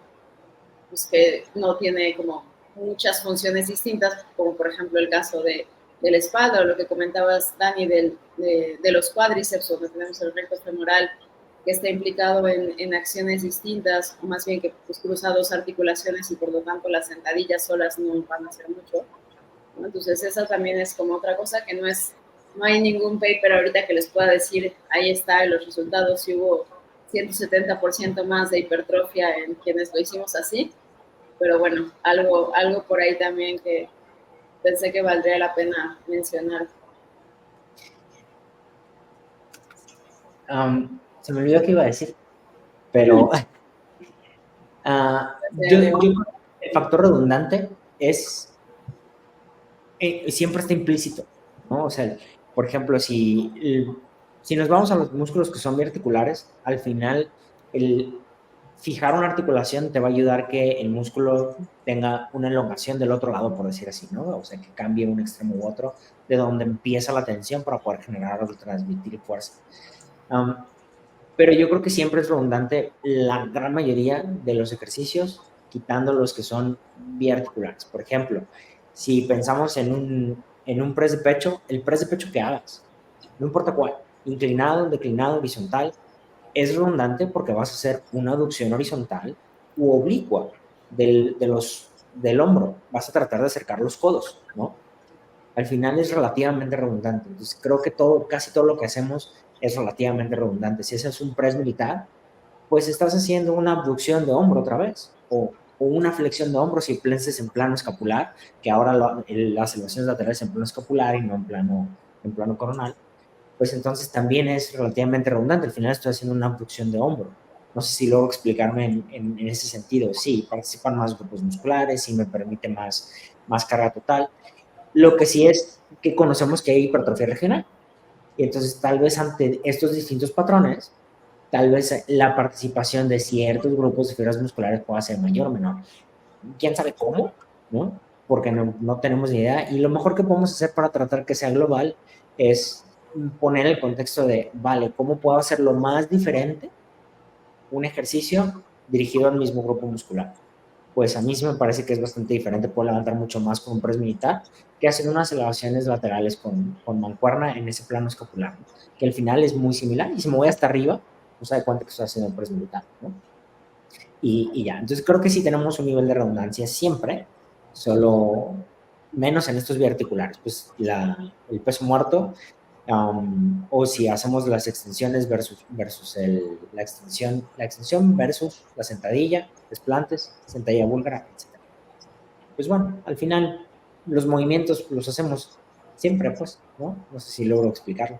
S2: pues, que no tiene como muchas funciones distintas, como por ejemplo el caso de la espalda, o lo que comentabas, Dani, de los cuádriceps, donde tenemos el recto femoral, que está implicado en acciones distintas, o más bien que pues, cruza 2 articulaciones y por lo tanto las sentadillas solas no van a hacer mucho, ¿no? Entonces esa también es como otra cosa que no hay ningún paper ahorita que les pueda decir, ahí está los resultados, si hubo 170% más de hipertrofia en quienes lo hicimos así, pero bueno, algo por ahí también que pensé que valdría la pena mencionar.
S1: Se me olvidó qué iba a decir, pero yo creo que el factor redundante es siempre está implícito, ¿no? O sea, por ejemplo, si nos vamos a los músculos que son biarticulares, al final el fijar una articulación te va a ayudar que el músculo tenga una elongación del otro lado, por decir así, ¿no? O sea, que cambie un extremo u otro de donde empieza la tensión para poder generar o transmitir fuerza. Pero yo creo que siempre es redundante la gran mayoría de los ejercicios, quitando los que son biarticulares. Por ejemplo, si pensamos en un press de pecho, el press de pecho que hagas, no importa cuál, inclinado, declinado, horizontal, es redundante porque vas a hacer una aducción horizontal u oblicua del hombro. Vas a tratar de acercar los codos, ¿no? Al final es relativamente redundante. Entonces, creo que casi todo lo que hacemos es relativamente redundante. Si haces un press militar, pues estás haciendo una abducción de hombro otra vez, o una flexión de hombro si piensas en plano escapular, que ahora las elevaciones laterales en plano escapular y no en plano coronal, pues entonces también es relativamente redundante. Al final estoy haciendo una abducción de hombro, No sé si logro explicarme en ese sentido. Sí, participan más grupos musculares, sí me permite más carga total. Lo que sí es que conocemos que hay hipertrofia regional. Y entonces tal vez ante estos distintos patrones, tal vez la participación de ciertos grupos de fibras musculares pueda ser mayor o menor. ¿Quién sabe cómo? ¿No? Porque no tenemos ni idea. Y lo mejor que podemos hacer para tratar que sea global es poner el contexto de, vale, ¿cómo puedo hacerlo más diferente un ejercicio dirigido al mismo grupo muscular? Pues a mí sí me parece que es bastante diferente. Puedo levantar mucho más con un press militar que hacer unas elevaciones laterales con mancuerna en ese plano escapular, ¿no? Que al final es muy similar. Y si me voy hasta arriba, no se da cuenta que estoy haciendo un press militar, ¿no? Y ya, entonces creo que sí tenemos un nivel de redundancia siempre, solo menos en estos biarticulares, pues el peso muerto, o si hacemos las extensiones la extensión versus la sentadilla, desplantes, sentadilla búlgara, etc. Pues bueno, al final los movimientos los hacemos siempre, pues, ¿no? No sé si logro explicarlo.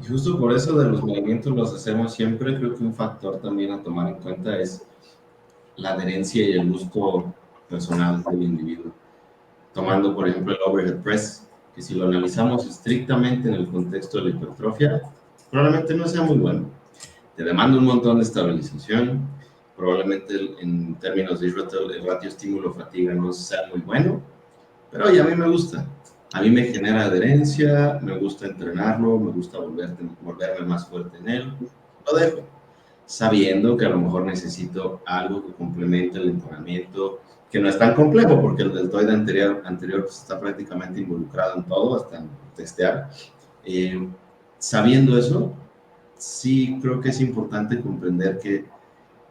S3: Y justo por eso de los movimientos los hacemos siempre, creo que un factor también a tomar en cuenta es la adherencia y el gusto personal del individuo. Tomando, por ejemplo, el overhead press, que si lo analizamos estrictamente en el contexto de la hipertrofia, probablemente no sea muy bueno. Te demanda un montón de estabilización, probablemente en términos de el ratio estímulo-fatiga no sea muy bueno, pero oye, a mí me gusta. A mí me genera adherencia, me gusta entrenarlo, me gusta volverme más fuerte en él. Lo dejo, sabiendo que a lo mejor necesito algo que complemente el entrenamiento, que no es tan complejo, porque el deltoide anterior pues, está prácticamente involucrado en todo, hasta en testear. Sabiendo eso, sí creo que es importante comprender que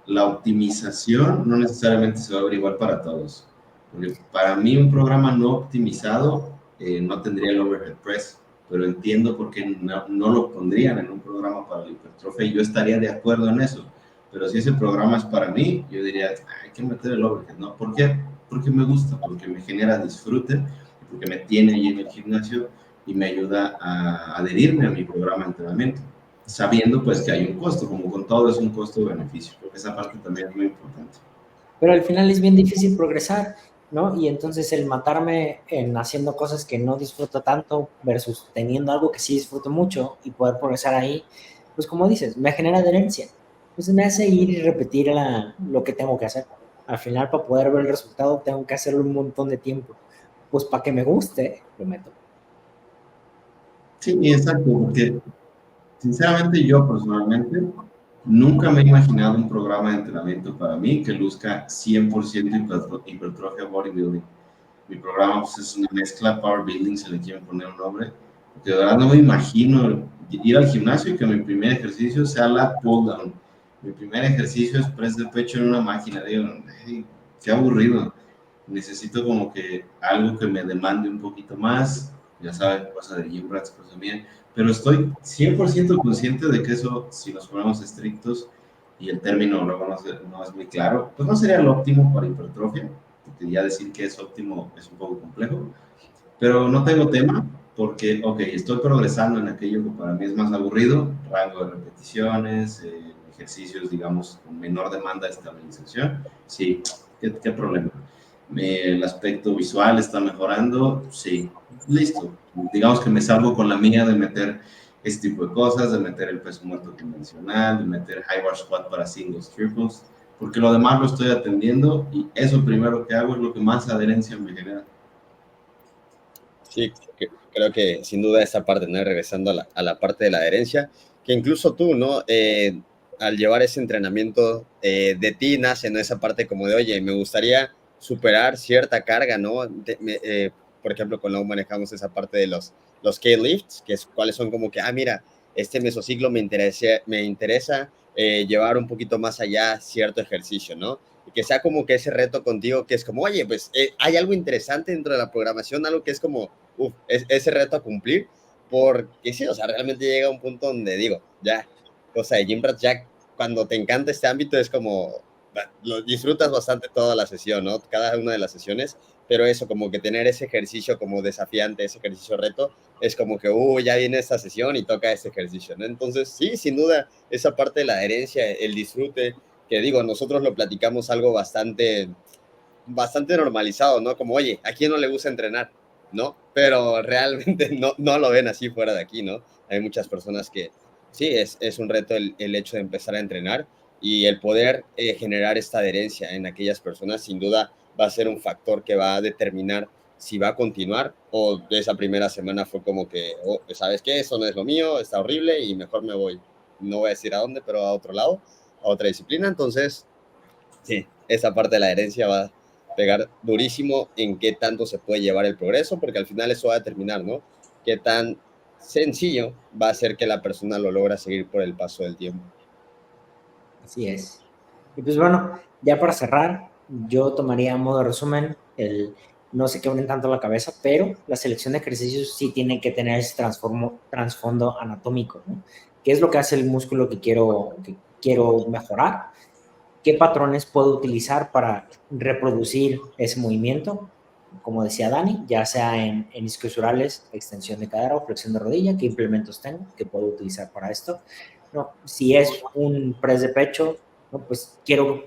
S3: la optimización no necesariamente se va a averiguar para todos. Porque para mí un programa no optimizado no tendría el overhead press, pero entiendo por qué no lo pondrían en un programa para la hipertrofia y yo estaría de acuerdo en eso. Pero si ese programa es para mí, yo diría, hay que meter el overhead, ¿no? ¿Por qué? Porque me gusta, porque me genera disfrute, porque me tiene ahí en el gimnasio y me ayuda a adherirme a mi programa de entrenamiento, sabiendo pues que hay un costo, como con todo es un costo-beneficio. Creo que esa parte también es muy importante.
S1: Pero al final es bien difícil progresar, ¿no? Y entonces el matarme en haciendo cosas que no disfruto tanto versus teniendo algo que sí disfruto mucho y poder progresar ahí, pues como dices, me genera adherencia. Pues me hace ir y repetir lo que tengo que hacer. Al final, para poder ver el resultado, tengo que hacerlo un montón de tiempo. Pues para que me guste, lo meto.
S3: Sí, exacto, porque sinceramente yo personalmente nunca me he imaginado un programa de entrenamiento para mí que luzca 100% hipertrofia bodybuilding. Mi programa pues, es una mezcla power building, si le quieren poner un nombre, porque de verdad no me imagino ir al gimnasio y que mi primer ejercicio sea la pull down. Mi primer ejercicio es press de pecho en una máquina. Digo, hey, qué aburrido. Necesito como que algo que me demande un poquito más, ya saben, cosa de gym rats, cosa mía, pero estoy 100% consciente de que eso, si nos ponemos estrictos y el término luego no es muy claro, pues no sería lo óptimo para hipertrofia, porque ya decir que es óptimo es un poco complejo, pero no tengo tema porque, ok, estoy progresando en aquello que para mí es más aburrido, rango de repeticiones, ejercicios, digamos, con menor demanda de estabilización, sí, ¿qué problema? El aspecto visual está mejorando, sí, listo. Digamos que me salgo con la mía de meter este tipo de cosas, de meter el peso muerto convencional, de meter high bar squat para singles, triples, porque lo demás lo estoy atendiendo y eso primero que hago es lo que más adherencia me genera.
S4: Sí, creo que sin duda esa parte, ¿no? Regresando a la parte de la adherencia, que incluso tú, ¿no? Al llevar ese entrenamiento de ti nace, ¿no? Esa parte como de, oye, me gustaría superar cierta carga, ¿no? Por ejemplo, con Lau manejamos esa parte de los K-lifts, que es cuáles son como que, mira, este mesociclo me interesa llevar un poquito más allá cierto ejercicio, ¿no? Y que sea como que ese reto contigo, que es como, oye, pues hay algo interesante dentro de la programación, algo que es como, ese reto a cumplir, porque sí, o sea, realmente llega un punto donde digo, ya, o sea, Gym Rats, ya cuando te encanta este ámbito es como, lo disfrutas bastante toda la sesión, ¿no? Cada una de las sesiones, pero eso, como que tener ese ejercicio como desafiante, ese ejercicio reto, es como que, ya viene esta sesión y toca este ejercicio, ¿no? Entonces, sí, sin duda, esa parte de la adherencia, el disfrute, que digo, nosotros lo platicamos algo bastante normalizado, ¿no? Como, oye, ¿a quién no le gusta entrenar? ¿No? Pero realmente no lo ven así fuera de aquí, ¿no? Hay muchas personas que sí, es un reto el hecho de empezar a entrenar y el poder generar esta adherencia en aquellas personas, sin duda va a ser un factor que va a determinar si va a continuar o de esa primera semana fue como que, ¿sabes qué? Eso no es lo mío, está horrible y mejor me voy. No voy a decir a dónde, pero a otro lado, a otra disciplina. Entonces, sí, esa parte de la herencia va a pegar durísimo en qué tanto se puede llevar el progreso, porque al final eso va a determinar, ¿no? Qué tan sencillo va a ser que la persona lo logra seguir por el paso del tiempo.
S1: Así es. Y pues bueno, ya para cerrar, yo tomaría a modo de resumen no se quebren tanto la cabeza, pero la selección de ejercicios sí tiene que tener ese trasfondo anatómico, ¿no? ¿Qué es lo que hace el músculo que quiero mejorar? ¿Qué patrones puedo utilizar para reproducir ese movimiento? Como decía Dani, ya sea en isquiosurales, extensión de cadera o flexión de rodilla, ¿qué implementos tengo que puedo utilizar para esto? No, si es un press de pecho, no, pues quiero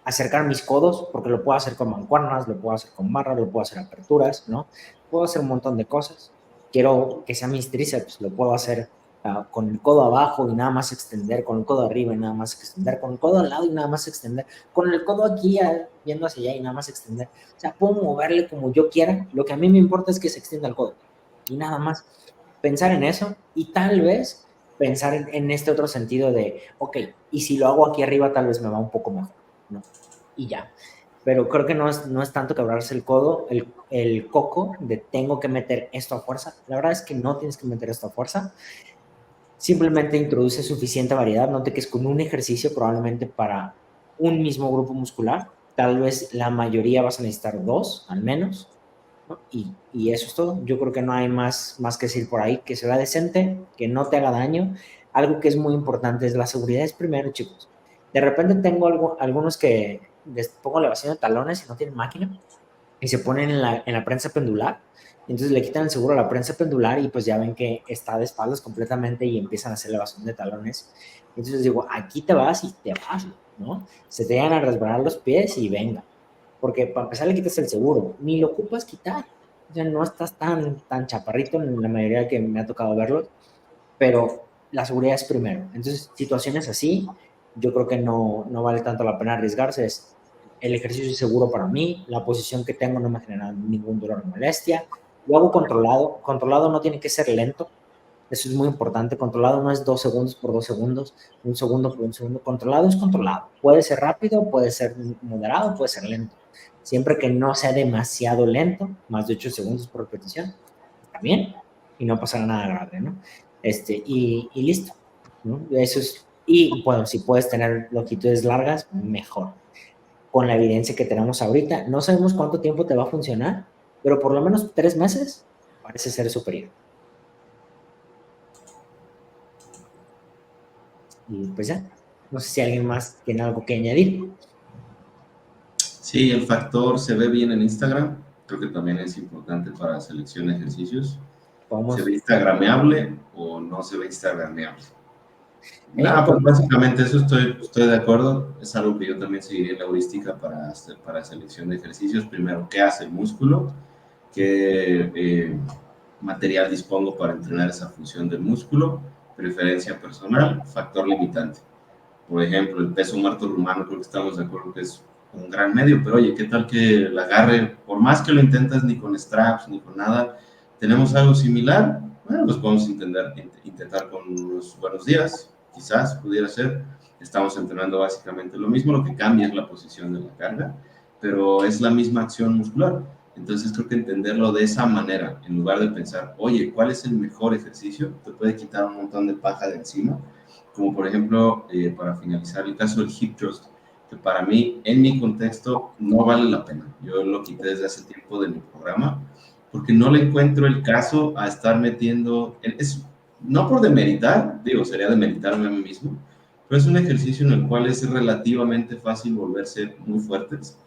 S1: acercar mis codos, porque lo puedo hacer con mancuernas, lo puedo hacer con barras, lo puedo hacer aperturas, ¿no? Puedo hacer un montón de cosas. Quiero que sea mis tríceps, lo puedo hacer con el codo abajo y nada más extender, con el codo arriba y nada más extender, con el codo al lado y nada más extender, con el codo aquí viendo hacia allá y nada más extender. O sea, puedo moverle como yo quiera. Lo que a mí me importa es que se extienda el codo y nada más. Pensar en eso y tal vez pensar en este otro sentido de, ok, y si lo hago aquí arriba tal vez me va un poco mejor, ¿no? Y ya. Pero creo que no es tanto quebrarse el codo, el coco de tengo que meter esto a fuerza. La verdad es que no tienes que meter esto a fuerza. Simplemente introduce suficiente variedad, no te quedes con un ejercicio probablemente para un mismo grupo muscular. Tal vez la mayoría vas a necesitar 2 al menos, ¿no? Y eso es todo. Yo creo que no hay más que decir por ahí, que se vea decente, que no te haga daño. Algo que es muy importante es la seguridad es primero, chicos. De repente tengo algunos que les pongo elevación de talones y no tienen máquina y se ponen en la prensa pendular. Entonces le quitan el seguro a la prensa pendular y pues ya ven que está de espaldas completamente y empiezan a hacer elevación de talones. Entonces digo, aquí te vas y te vas, ¿no? Se te llegan a resbalar los pies y venga. Porque para empezar le quitas el seguro, ni lo ocupas quitar. O sea, no estás tan chaparrito en la mayoría que me ha tocado verlo, pero la seguridad es primero. Entonces, situaciones así, yo creo que no vale tanto la pena arriesgarse. El ejercicio es seguro para mí, la posición que tengo no me genera ningún dolor o molestia. Lo hago controlado. Controlado no tiene que ser lento. Eso es muy importante. Controlado no es 2 segundos por 2 segundos, 1 segundo por 1 segundo. Controlado es controlado. Puede ser rápido, puede ser moderado, puede ser lento. Siempre que no sea demasiado lento, más de 8 segundos por repetición, está bien y no pasará nada grave, ¿no? Y listo, ¿no? Eso es, y bueno, si puedes tener longitudes largas, mejor. Con la evidencia que tenemos ahorita, no sabemos cuánto tiempo te va a funcionar, pero por lo menos 3 meses parece ser superior. Y pues ya, no sé si alguien más tiene algo que añadir.
S3: Sí, el factor se ve bien en Instagram, creo que también es importante para la selección de ejercicios. ¿Se ve instagrameable o no se ve instagrameable? Nada, pues básicamente eso estoy de acuerdo. Es algo que yo también seguiría en la heurística para selección de ejercicios. Primero, ¿qué hace el músculo? ¿Qué material dispongo para entrenar esa función del músculo? Preferencia personal, factor limitante. Por ejemplo, el peso muerto rumano, creo que estamos de acuerdo que es un gran medio, pero oye, ¿qué tal que el agarre, por más que lo intentas ni con straps ni con nada, tenemos algo similar? Bueno, pues podemos intentar con unos buenos días, quizás pudiera ser. Estamos entrenando básicamente lo mismo, lo que cambia es la posición de la carga, pero es la misma acción muscular. Entonces creo que entenderlo de esa manera, en lugar de pensar, oye, ¿cuál es el mejor ejercicio? Te puede quitar un montón de paja de encima. Como por ejemplo, para finalizar, el caso del hip thrust, que para mí, en mi contexto, no vale la pena. Yo lo quité desde hace tiempo de mi programa, porque no le encuentro el caso a estar metiendo, no por demeritar, digo, sería demeritarme a mí mismo, pero es un ejercicio en el cual es relativamente fácil volverse muy fuertes,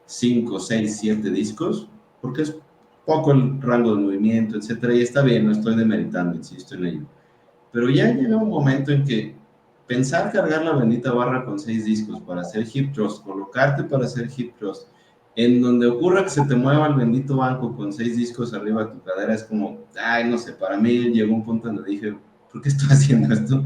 S3: 5, 6, 7 discos, porque es poco el rango de movimiento, etcétera, y está bien, no estoy demeritando, insisto en ello. Pero ya llega un momento en que pensar cargar la bendita barra con 6 discos para hacer hip thrust, colocarte para hacer hip thrust, en donde ocurra que se te mueva el bendito banco con 6 discos arriba de tu cadera, es como, ay, no sé, para mí llegó un punto donde dije, ¿por qué estoy haciendo esto?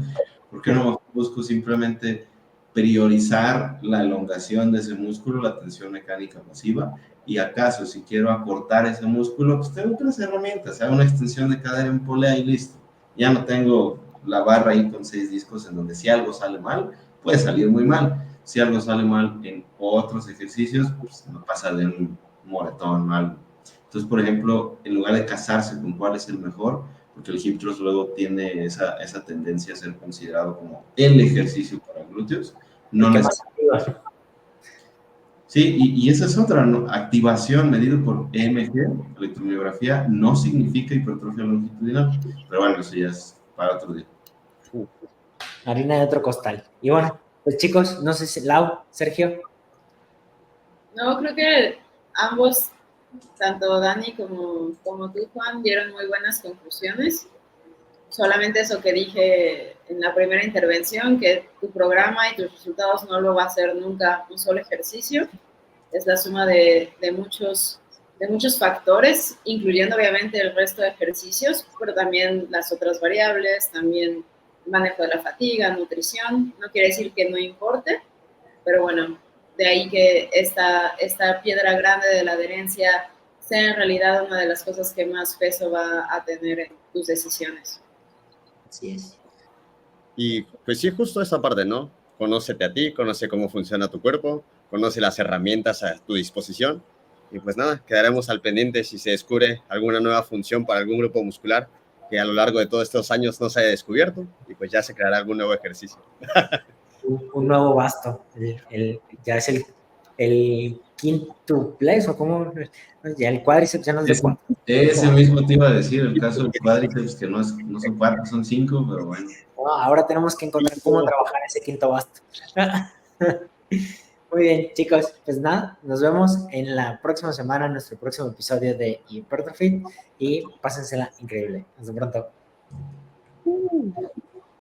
S3: ¿Por qué no busco simplemente priorizar la elongación de ese músculo, la tensión mecánica pasiva? Y acaso, si quiero acortar ese músculo, pues tengo otras herramientas, hago una extensión de cadera en polea y listo. Ya no tengo la barra ahí con 6 discos en donde si algo sale mal, puede salir muy mal. Si algo sale mal en otros ejercicios, pues no pasa de un moretón o algo. Entonces, por ejemplo, en lugar de casarse con cuál es el mejor, porque el hip thrust luego tiene esa tendencia a ser considerado como el ejercicio para glúteos, no necesariamente. Sí, y esa es otra, ¿no? Activación medido por EMG, electromiografía, no significa hipertrofia longitudinal, pero bueno, eso ya es para otro día.
S1: Harina de otro costal. Y bueno, pues chicos, no sé si Lau, Sergio.
S2: No, creo que ambos, tanto Dani como tú, Juan, dieron muy buenas conclusiones. Solamente eso que dije en la primera intervención, que tu programa y tus resultados no lo va a hacer nunca un solo ejercicio, es la suma de muchos factores, incluyendo obviamente el resto de ejercicios, pero también las otras variables, también manejo de la fatiga, nutrición. No quiere decir que no importe, pero bueno, de ahí que esta piedra grande de la adherencia sea en realidad una de las cosas que más peso va a tener en tus decisiones.
S1: Así es.
S4: Y pues sí, justo esa parte, ¿no? Conócete a ti, conoce cómo funciona tu cuerpo, conoce las herramientas a tu disposición. Y pues nada, quedaremos al pendiente si se descubre alguna nueva función para algún grupo muscular que a lo largo de todos estos años no se haya descubierto, y pues ya se creará algún nuevo ejercicio.
S1: Un nuevo basto. Ya es el quintuplex, o cómo, ya el cuádriceps ya no es de 4.
S3: Ese mismo te iba a decir, el caso del cuádriceps, que no son 4, son 5, pero bueno.
S1: No, ahora tenemos que encontrar cómo trabajar ese quinto basto. Muy bien, chicos, pues nada, nos vemos en la próxima semana, en nuestro próximo episodio de Hypertrophy, y pásensela increíble. Hasta pronto.